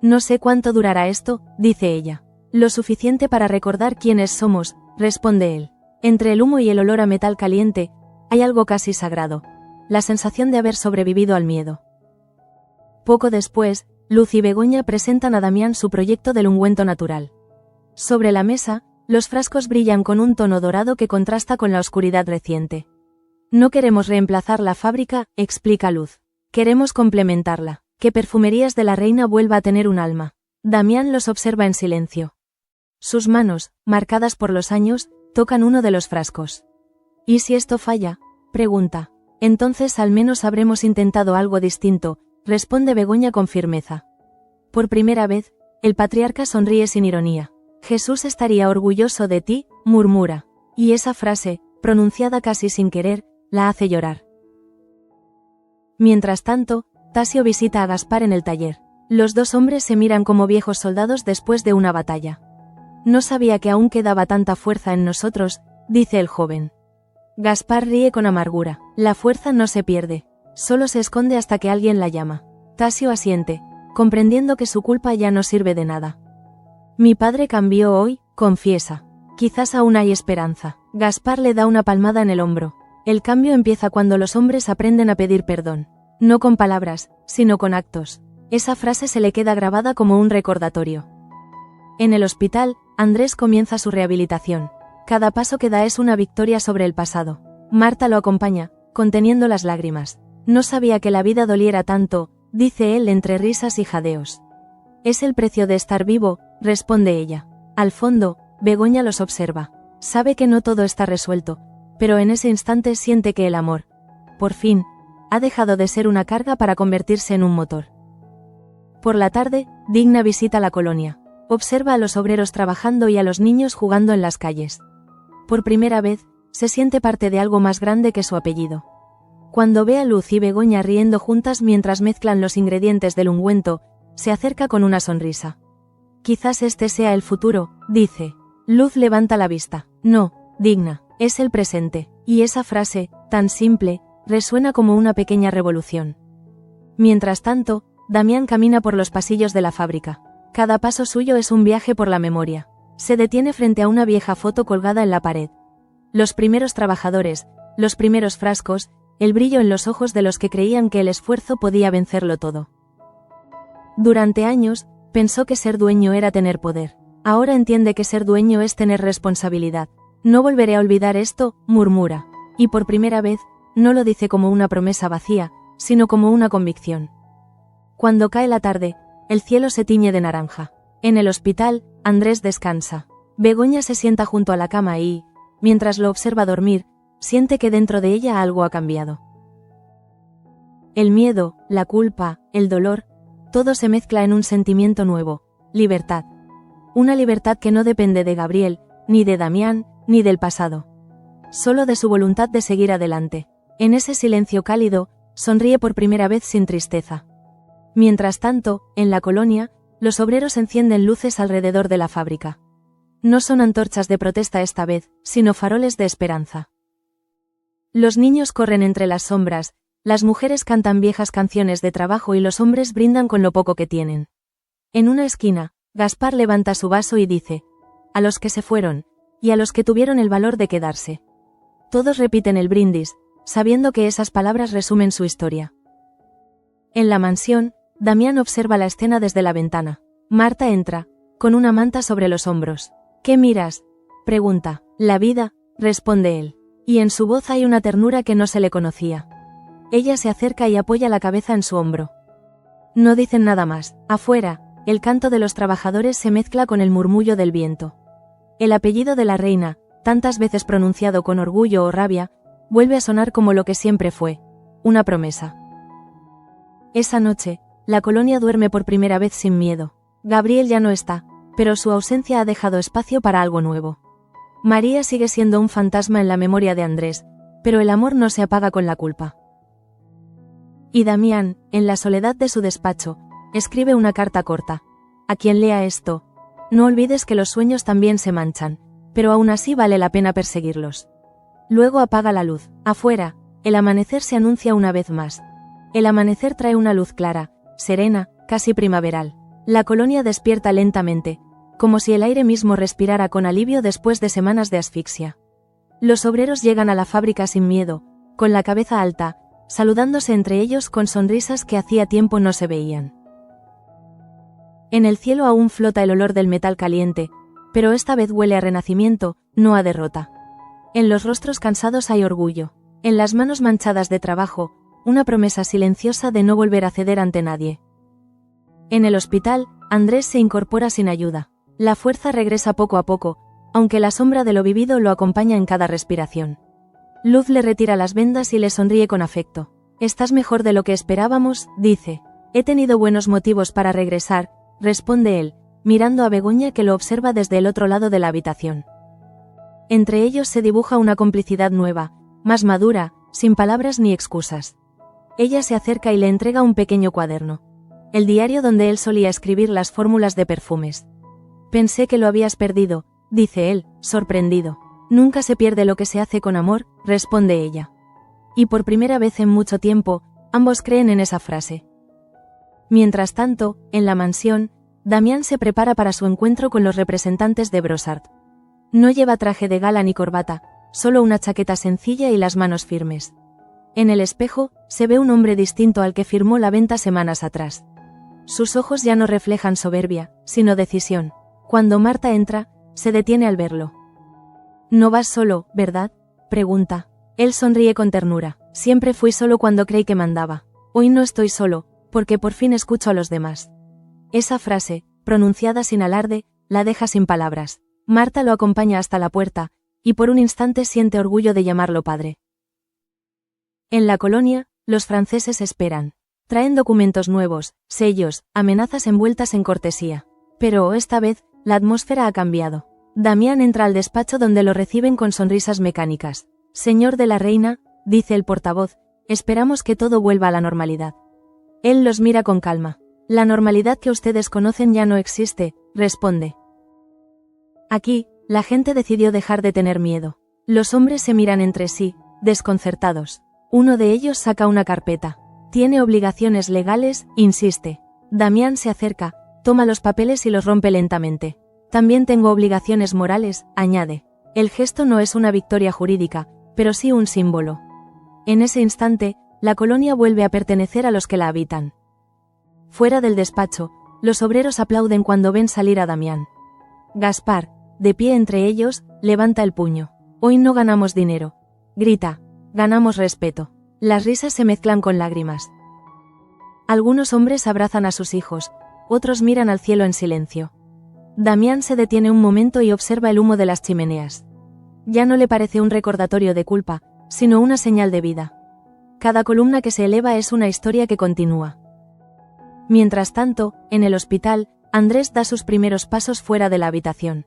Speaker 1: No sé cuánto durará esto, dice ella. Lo suficiente para recordar quiénes somos, responde él. Entre el humo y el olor a metal caliente, hay algo casi sagrado, la sensación de haber sobrevivido al miedo. Poco después, Luz y Begoña presentan a Damián su proyecto del ungüento natural. Sobre la mesa, los frascos brillan con un tono dorado que contrasta con la oscuridad reciente. No queremos reemplazar la fábrica, explica Luz. Queremos complementarla, que Perfumerías de la Reina vuelva a tener un alma. Damián los observa en silencio. Sus manos, marcadas por los años, tocan uno de los frascos. ¿Y si esto falla?, pregunta. Entonces al menos habremos intentado algo distinto, responde Begoña con firmeza. Por primera vez, el patriarca sonríe sin ironía. Jesús estaría orgulloso de ti, murmura. Y esa frase, pronunciada casi sin querer, la hace llorar. Mientras tanto, Tasio visita a Gaspar en el taller. Los dos hombres se miran como viejos soldados después de una batalla. No sabía que aún quedaba tanta fuerza en nosotros, dice el joven. Gaspar ríe con amargura. La fuerza no se pierde, solo se esconde hasta que alguien la llama. Tasio asiente, comprendiendo que su culpa ya no sirve de nada. Mi padre cambió hoy, confiesa. Quizás aún hay esperanza. Gaspar le da una palmada en el hombro. El cambio empieza cuando los hombres aprenden a pedir perdón. No con palabras, sino con actos. Esa frase se le queda grabada como un recordatorio. En el hospital, Andrés comienza su rehabilitación. Cada paso que da es una victoria sobre el pasado. Marta lo acompaña, conteniendo las lágrimas. No sabía que la vida doliera tanto, dice él entre risas y jadeos. Es el precio de estar vivo, responde ella. Al fondo, Begoña los observa. Sabe que no todo está resuelto, pero en ese instante siente que el amor, por fin, ha dejado de ser una carga para convertirse en un motor. Por la tarde, Digna visita la colonia. Observa a los obreros trabajando y a los niños jugando en las calles. Por primera vez, se siente parte de algo más grande que su apellido. Cuando ve a Luz y Begoña riendo juntas mientras mezclan los ingredientes del ungüento, se acerca con una sonrisa. Quizás este sea el futuro, dice. Luz levanta la vista. No, Digna, es el presente. Y esa frase, tan simple, resuena como una pequeña revolución. Mientras tanto, Damián camina por los pasillos de la fábrica. Cada paso suyo es un viaje por la memoria. Se detiene frente a una vieja foto colgada en la pared. Los primeros trabajadores, los primeros frascos, el brillo en los ojos de los que creían que el esfuerzo podía vencerlo todo. Durante años, pensó que ser dueño era tener poder. Ahora entiende que ser dueño es tener responsabilidad. No volveré a olvidar esto, murmura. Y por primera vez, no lo dice como una promesa vacía, sino como una convicción. Cuando cae la tarde, el cielo se tiñe de naranja. En el hospital, Andrés descansa. Begoña se sienta junto a la cama y, mientras lo observa dormir, siente que dentro de ella algo ha cambiado. El miedo, la culpa, el dolor, todo se mezcla en un sentimiento nuevo, libertad. Una libertad que no depende de Gabriel, ni de Damián, ni del pasado. Solo de su voluntad de seguir adelante. En ese silencio cálido, sonríe por primera vez sin tristeza. Mientras tanto, en la colonia, los obreros encienden luces alrededor de la fábrica. No son antorchas de protesta esta vez, sino faroles de esperanza. Los niños corren entre las sombras, las mujeres cantan viejas canciones de trabajo y los hombres brindan con lo poco que tienen. En una esquina, Gaspar levanta su vaso y dice: a los que se fueron, y a los que tuvieron el valor de quedarse. Todos repiten el brindis, sabiendo que esas palabras resumen su historia. En la mansión, Damián observa la escena desde la ventana. Marta entra, con una manta sobre los hombros. ¿Qué miras?, pregunta. La vida, responde él. Y en su voz hay una ternura que no se le conocía. Ella se acerca y apoya la cabeza en su hombro. No dicen nada más. Afuera, el canto de los trabajadores se mezcla con el murmullo del viento. El apellido de la reina, tantas veces pronunciado con orgullo o rabia, vuelve a sonar como lo que siempre fue, una promesa. Esa noche, la colonia duerme por primera vez sin miedo. Gabriel ya no está, pero su ausencia ha dejado espacio para algo nuevo. María sigue siendo un fantasma en la memoria de Andrés, pero el amor no se apaga con la culpa. Y Damián, en la soledad de su despacho, escribe una carta corta. A quien lea esto: no olvides que los sueños también se manchan, pero aún así vale la pena perseguirlos. Luego apaga la luz. Afuera, el amanecer se anuncia una vez más. El amanecer trae una luz clara, serena, casi primaveral. La colonia despierta lentamente, como si el aire mismo respirara con alivio después de semanas de asfixia. Los obreros llegan a la fábrica sin miedo, con la cabeza alta, saludándose entre ellos con sonrisas que hacía tiempo no se veían. En el cielo aún flota el olor del metal caliente, pero esta vez huele a renacimiento, no a derrota. En los rostros cansados hay orgullo. En las manos manchadas de trabajo, una promesa silenciosa de no volver a ceder ante nadie. En el hospital, Andrés se incorpora sin ayuda. La fuerza regresa poco a poco, aunque la sombra de lo vivido lo acompaña en cada respiración. Luz le retira las vendas y le sonríe con afecto. «Estás mejor de lo que esperábamos», dice. «He tenido buenos motivos para regresar», responde él, mirando a Begoña que lo observa desde el otro lado de la habitación. Entre ellos se dibuja una complicidad nueva, más madura, sin palabras ni excusas. Ella se acerca y le entrega un pequeño cuaderno. El diario donde él solía escribir las fórmulas de perfumes. «Pensé que lo habías perdido», dice él, sorprendido. «Nunca se pierde lo que se hace con amor», responde ella. Y por primera vez en mucho tiempo, ambos creen en esa frase. Mientras tanto, en la mansión, Damián se prepara para su encuentro con los representantes de Brossard. No lleva traje de gala ni corbata, solo una chaqueta sencilla y las manos firmes. En el espejo, se ve un hombre distinto al que firmó la venta semanas atrás. Sus ojos ya no reflejan soberbia, sino decisión. Cuando Marta entra, se detiene al verlo. «No vas solo, ¿verdad?», pregunta. Él sonríe con ternura. «Siempre fui solo cuando creí que mandaba. Hoy no estoy solo, porque por fin escucho a los demás». Esa frase, pronunciada sin alarde, la deja sin palabras. Marta lo acompaña hasta la puerta, y por un instante siente orgullo de llamarlo padre. En la colonia, los franceses esperan. Traen documentos nuevos, sellos, amenazas envueltas en cortesía. Pero esta vez, la atmósfera ha cambiado. Damián entra al despacho donde lo reciben con sonrisas mecánicas. Señor de la reina, dice el portavoz, esperamos que todo vuelva a la normalidad. Él los mira con calma. La normalidad que ustedes conocen ya no existe, responde. Aquí, la gente decidió dejar de tener miedo. Los hombres se miran entre sí, desconcertados. Uno de ellos saca una carpeta. Tiene obligaciones legales, insiste. Damián se acerca, toma los papeles y los rompe lentamente. También tengo obligaciones morales, añade. El gesto no es una victoria jurídica, pero sí un símbolo. En ese instante, la colonia vuelve a pertenecer a los que la habitan. Fuera del despacho, los obreros aplauden cuando ven salir a Damián. Gaspar, de pie entre ellos, levanta el puño. Hoy no ganamos dinero. Grita. Ganamos respeto. Las risas se mezclan con lágrimas. Algunos hombres abrazan a sus hijos, otros miran al cielo en silencio. Damián se detiene un momento y observa el humo de las chimeneas. Ya no le parece un recordatorio de culpa, sino una señal de vida. Cada columna que se eleva es una historia que continúa. Mientras tanto, en el hospital, Andrés da sus primeros pasos fuera de la habitación.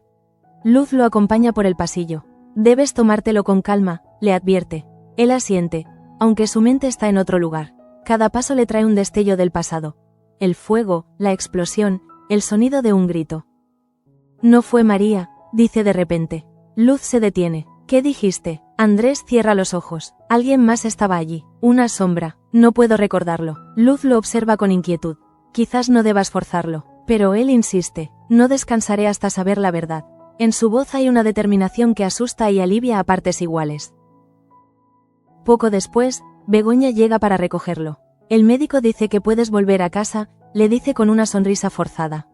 Speaker 1: Luz lo acompaña por el pasillo. Debes tomártelo con calma, le advierte. Él asiente, aunque su mente está en otro lugar. Cada paso le trae un destello del pasado. El fuego, la explosión, el sonido de un grito. No fue María, dice de repente. Luz se detiene. ¿Qué dijiste? Andrés cierra los ojos. Alguien más estaba allí. Una sombra. No puedo recordarlo. Luz lo observa con inquietud. Quizás no debas forzarlo. Pero él insiste. No descansaré hasta saber la verdad. En su voz hay una determinación que asusta y alivia a partes iguales. Poco después, Begoña llega para recogerlo. El médico dice que puedes volver a casa, le dice con una sonrisa forzada.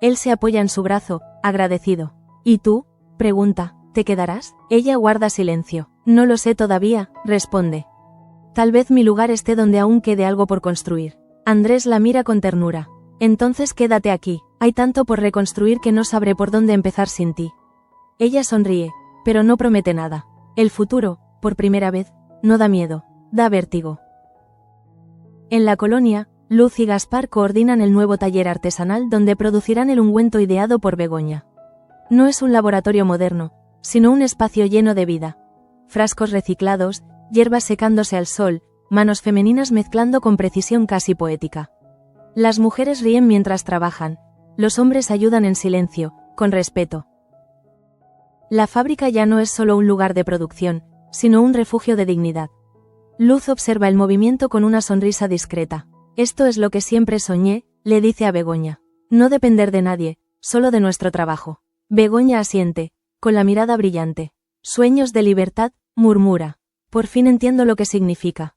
Speaker 1: Él se apoya en su brazo, agradecido. ¿Y tú? Pregunta. ¿Te quedarás? Ella guarda silencio. No lo sé todavía, responde. Tal vez mi lugar esté donde aún quede algo por construir. Andrés la mira con ternura. Entonces quédate aquí, hay tanto por reconstruir que no sabré por dónde empezar sin ti. Ella sonríe, pero no promete nada. El futuro, por primera vez, no da miedo, da vértigo. En la colonia, Luz y Gaspar coordinan el nuevo taller artesanal donde producirán el ungüento ideado por Begoña. No es un laboratorio moderno, sino un espacio lleno de vida. Frascos reciclados, hierbas secándose al sol, manos femeninas mezclando con precisión casi poética. Las mujeres ríen mientras trabajan, los hombres ayudan en silencio, con respeto. La fábrica ya no es solo un lugar de producción, sino un refugio de dignidad. Luz observa el movimiento con una sonrisa discreta. Esto es lo que siempre soñé, le dice a Begoña. No depender de nadie, solo de nuestro trabajo. Begoña asiente, con la mirada brillante. Sueños de libertad, murmura. Por fin entiendo lo que significa.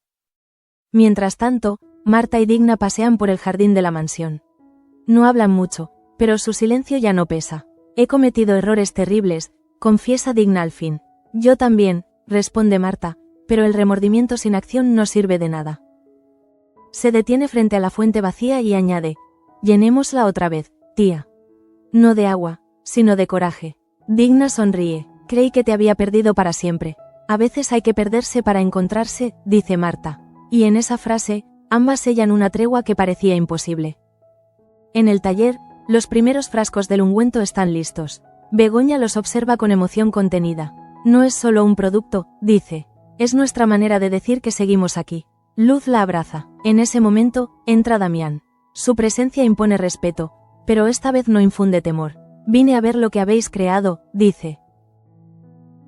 Speaker 1: Mientras tanto, Marta y Digna pasean por el jardín de la mansión. No hablan mucho, pero su silencio ya no pesa. He cometido errores terribles, confiesa Digna al fin. Yo también, responde Marta, pero el remordimiento sin acción no sirve de nada. Se detiene frente a la fuente vacía y añade, llenémosla otra vez, tía. No de agua, sino de coraje. Digna sonríe, creí que te había perdido para siempre. A veces hay que perderse para encontrarse, dice Marta. Y en esa frase, ambas sellan una tregua que parecía imposible. En el taller, los primeros frascos del ungüento están listos. Begoña los observa con emoción contenida. No es solo un producto, dice. Es nuestra manera de decir que seguimos aquí. Luz la abraza. En ese momento, entra Damián. Su presencia impone respeto, pero esta vez no infunde temor. Vine a ver lo que habéis creado, dice.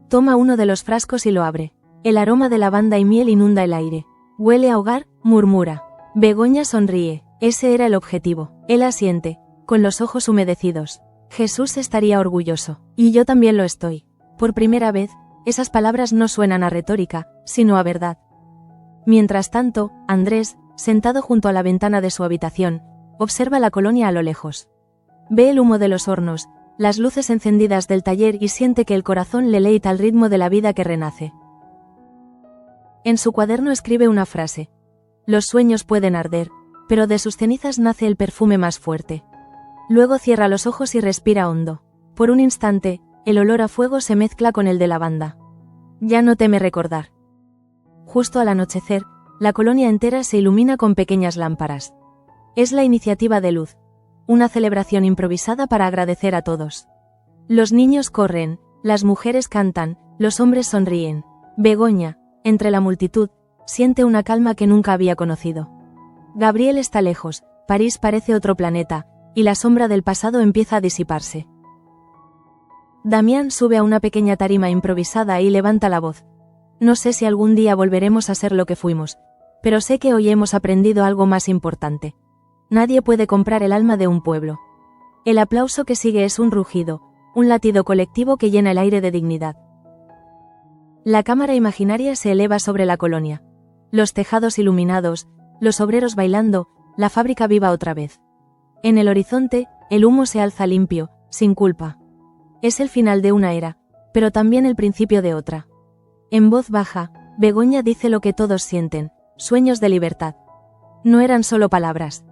Speaker 1: Toma uno de los frascos y lo abre. El aroma de lavanda y miel inunda el aire. Huele a hogar, murmura. Begoña sonríe. Ese era el objetivo. Él asiente, con los ojos humedecidos. Jesús estaría orgulloso. Y yo también lo estoy. Por primera vez, esas palabras no suenan a retórica, sino a verdad. Mientras tanto, Andrés, sentado junto a la ventana de su habitación, observa la colonia a lo lejos. Ve el humo de los hornos, las luces encendidas del taller y siente que el corazón le leita al ritmo de la vida que renace. En su cuaderno escribe una frase. Los sueños pueden arder, pero de sus cenizas nace el perfume más fuerte. Luego cierra los ojos y respira hondo. Por un instante, el olor a fuego se mezcla con el de lavanda. Ya no teme recordar. Justo al anochecer, la colonia entera se ilumina con pequeñas lámparas. Es la iniciativa de Luz. una celebración improvisada para agradecer a todos. Los niños corren, las mujeres cantan, los hombres sonríen. Begoña, entre la multitud, siente una calma que nunca había conocido. Gabriel está lejos, París parece otro planeta, y la sombra del pasado empieza a disiparse. Damián sube a una pequeña tarima improvisada y levanta la voz. No sé si algún día volveremos a ser lo que fuimos, pero sé que hoy hemos aprendido algo más importante. Nadie puede comprar el alma de un pueblo. El aplauso que sigue es un rugido, un latido colectivo que llena el aire de dignidad. La cámara imaginaria se eleva sobre la colonia. Los tejados iluminados, los obreros bailando, la fábrica viva otra vez. En el horizonte, el humo se alza limpio, sin culpa. Es el final de una era, pero también el principio de otra. En voz baja, Begoña dice lo que todos sienten, sueños de libertad. No eran solo palabras.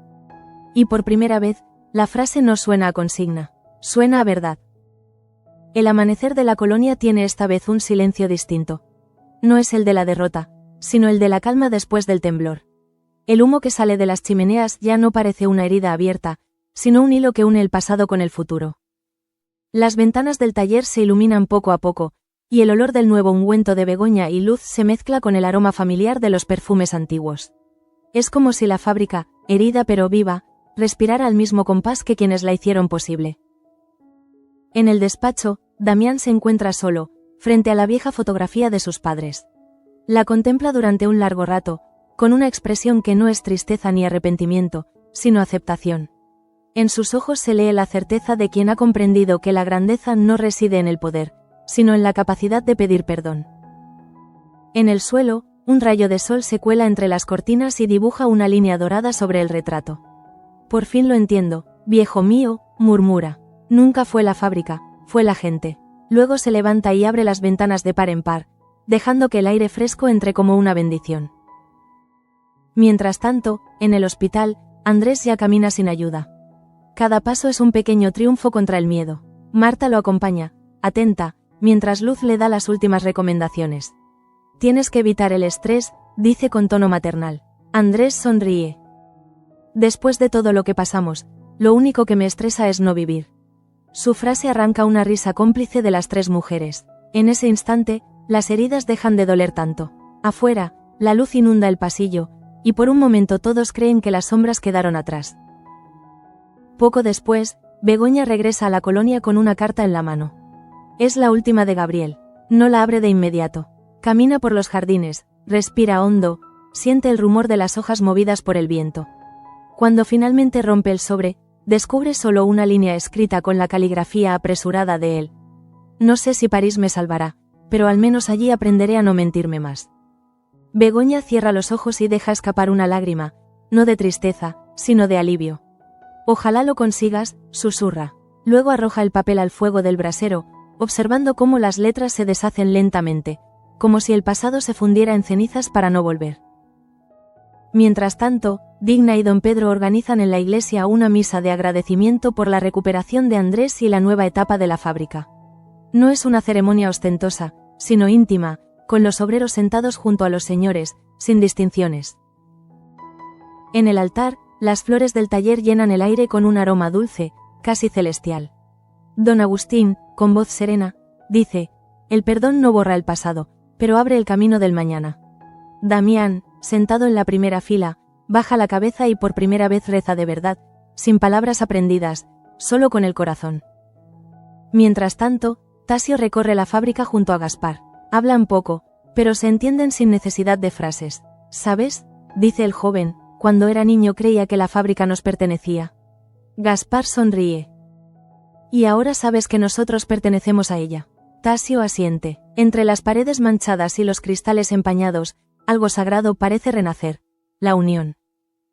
Speaker 1: Y por primera vez, la frase no suena a consigna, suena a verdad. El amanecer de la colonia tiene esta vez un silencio distinto. No es el de la derrota, sino el de la calma después del temblor. El humo que sale de las chimeneas ya no parece una herida abierta, sino un hilo que une el pasado con el futuro. Las ventanas del taller se iluminan poco a poco, y el olor del nuevo ungüento de Begoña y Luz se mezcla con el aroma familiar de los perfumes antiguos. Es como si la fábrica, herida pero viva, respirara al mismo compás que quienes la hicieron posible. En el despacho, Damián se encuentra solo, frente a la vieja fotografía de sus padres. La contempla durante un largo rato, con una expresión que no es tristeza ni arrepentimiento, sino aceptación. En sus ojos se lee la certeza de quien ha comprendido que la grandeza no reside en el poder, sino en la capacidad de pedir perdón. En el suelo, un rayo de sol se cuela entre las cortinas y dibuja una línea dorada sobre el retrato. Por fin lo entiendo, viejo mío, murmura. Nunca fue la fábrica, fue la gente. Luego se levanta y abre las ventanas de par en par, dejando que el aire fresco entre como una bendición. Mientras tanto, en el hospital, Andrés ya camina sin ayuda. Cada paso es un pequeño triunfo contra el miedo. Marta lo acompaña, atenta, mientras Luz le da las últimas recomendaciones. Tienes que evitar el estrés, dice con tono maternal. Andrés sonríe. Después de todo lo que pasamos, lo único que me estresa es no vivir. Su frase arranca una risa cómplice de las tres mujeres. En ese instante, las heridas dejan de doler tanto. Afuera, la luz inunda el pasillo, y por un momento todos creen que las sombras quedaron atrás. Poco después, Begoña regresa a la colonia con una carta en la mano. Es la última de Gabriel. No la abre de inmediato. Camina por los jardines, respira hondo, siente el rumor de las hojas movidas por el viento. Cuando finalmente rompe el sobre, descubre solo una línea escrita con la caligrafía apresurada de él. No sé si París me salvará, pero al menos allí aprenderé a no mentirme más. Begoña cierra los ojos y deja escapar una lágrima, no de tristeza, sino de alivio. Ojalá lo consigas, susurra. Luego arroja el papel al fuego del brasero, observando cómo las letras se deshacen lentamente, como si el pasado se fundiera en cenizas para no volver. Mientras tanto, Digna y don Pedro organizan en la iglesia una misa de agradecimiento por la recuperación de Andrés y la nueva etapa de la fábrica. No es una ceremonia ostentosa, sino íntima, con los obreros sentados junto a los señores, sin distinciones. En el altar, las flores del taller llenan el aire con un aroma dulce, casi celestial. Don Agustín, con voz serena, dice: el perdón no borra el pasado, pero abre el camino del mañana. Damián, sentado en la primera fila, baja la cabeza y por primera vez reza de verdad, sin palabras aprendidas, solo con el corazón. Mientras tanto, Tasio recorre la fábrica junto a Gaspar. Hablan poco, pero se entienden sin necesidad de frases. ¿Sabes?, dice el joven, cuando era niño creía que la fábrica nos pertenecía. Gaspar sonríe. Y ahora sabes que nosotros pertenecemos a ella. Tasio asiente. Entre las paredes manchadas y los cristales empañados, algo sagrado parece renacer: la unión.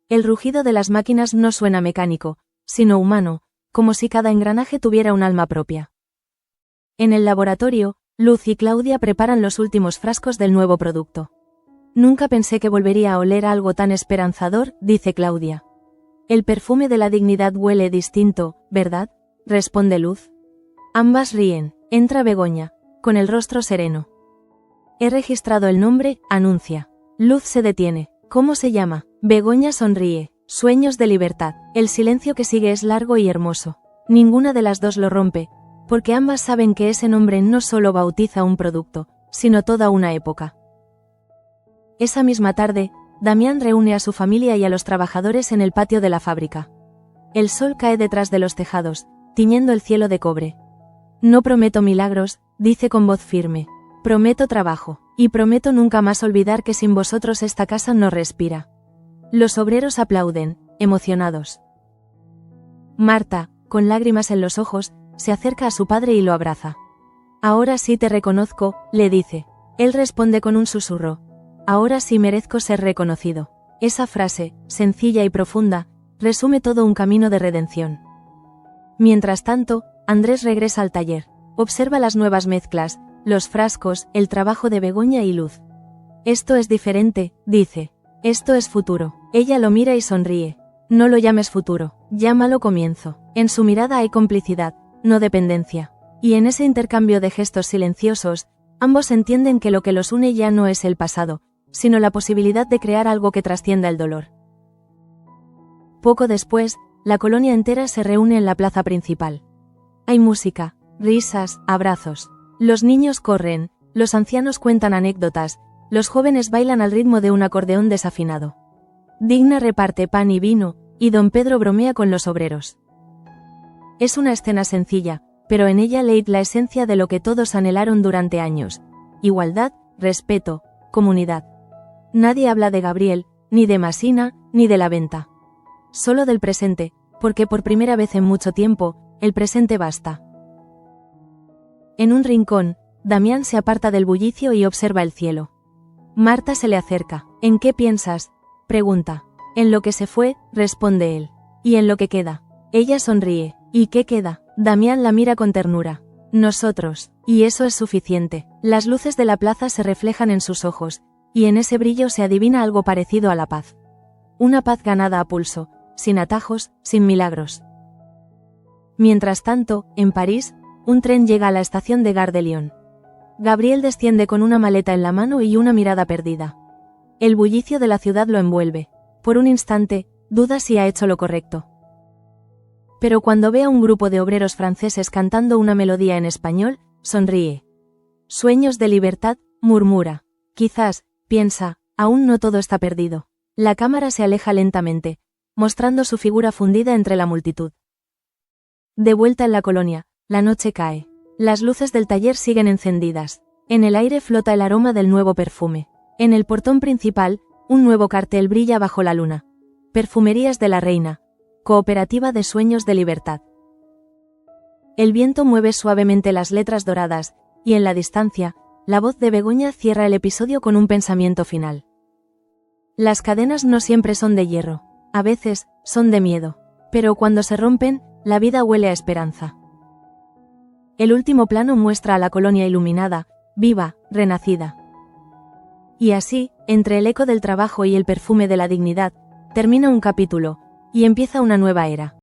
Speaker 1: El rugido de las máquinas no suena mecánico, sino humano, como si cada engranaje tuviera un alma propia. En el laboratorio, Luz y Claudia preparan los últimos frascos del nuevo producto. Nunca pensé que volvería a oler algo tan esperanzador, dice Claudia. El perfume de la dignidad huele distinto, ¿verdad?, responde Luz. Ambas ríen. Entra Begoña, con el rostro sereno. He registrado el nombre, anuncia. Luz se detiene. ¿Cómo se llama? Begoña sonríe. Sueños de libertad. El silencio que sigue es largo y hermoso. Ninguna de las dos lo rompe, porque ambas saben que ese nombre no solo bautiza un producto, sino toda una época. Esa misma tarde, Damián reúne a su familia y a los trabajadores en el patio de la fábrica. El sol cae detrás de los tejados, tiñendo el cielo de cobre. No prometo milagros, dice con voz firme. Prometo trabajo, y prometo nunca más olvidar que sin vosotros esta casa no respira. Los obreros aplauden, emocionados. Marta, con lágrimas en los ojos, se acerca a su padre y lo abraza. Ahora sí te reconozco, le dice. Él responde con un susurro. Ahora sí merezco ser reconocido. Esa frase, sencilla y profunda, resume todo un camino de redención. Mientras tanto, Andrés regresa al taller. Observa las nuevas mezclas, los frascos, el trabajo de Begoña y Luz. Esto es diferente, dice. Esto es futuro. Ella lo mira y sonríe. No lo llames futuro, llámalo comienzo. En su mirada hay complicidad, no dependencia. Y en ese intercambio de gestos silenciosos, ambos entienden que lo que los une ya no es el pasado, sino la posibilidad de crear algo que trascienda el dolor. Poco después, la colonia entera se reúne en la plaza principal. Hay música, risas, abrazos. Los niños corren, los ancianos cuentan anécdotas, los jóvenes bailan al ritmo de un acordeón desafinado. Digna reparte pan y vino, y don Pedro bromea con los obreros. Es una escena sencilla, pero en ella leí la esencia de lo que todos anhelaron durante años: igualdad, respeto, comunidad. Nadie habla de Gabriel, ni de Masina, ni de la venta. Solo del presente, porque por primera vez en mucho tiempo, el presente basta. En un rincón, Damián se aparta del bullicio y observa el cielo. Marta se le acerca. ¿En qué piensas?, pregunta. En lo que se fue, responde él. ¿Y en lo que queda? Ella sonríe. ¿Y qué queda? Damián la mira con ternura. Nosotros. Y eso es suficiente. Las luces de la plaza se reflejan en sus ojos, y en ese brillo se adivina algo parecido a la paz. Una paz ganada a pulso, sin atajos, sin milagros. Mientras tanto, en París, un tren llega a la estación de Gare de Lyon. Gabriel desciende con una maleta en la mano y una mirada perdida. El bullicio de la ciudad lo envuelve. Por un instante, duda si ha hecho lo correcto. Pero cuando ve a un grupo de obreros franceses cantando una melodía en español, sonríe. Sueños de libertad, murmura. Quizás, piensa, aún no todo está perdido. La cámara se aleja lentamente, mostrando su figura fundida entre la multitud. De vuelta en la colonia, la noche cae. Las luces del taller siguen encendidas. En el aire flota el aroma del nuevo perfume. En el portón principal, un nuevo cartel brilla bajo la luna. Perfumerías de la Reina. Cooperativa de Sueños de Libertad. El viento mueve suavemente las letras doradas, y en la distancia, la voz de Begoña cierra el episodio con un pensamiento final. Las cadenas no siempre son de hierro, a veces, son de miedo. Pero cuando se rompen, la vida huele a esperanza. El último plano muestra a la colonia iluminada, viva, renacida. Y así, entre el eco del trabajo y el perfume de la dignidad, termina un capítulo, y empieza una nueva era.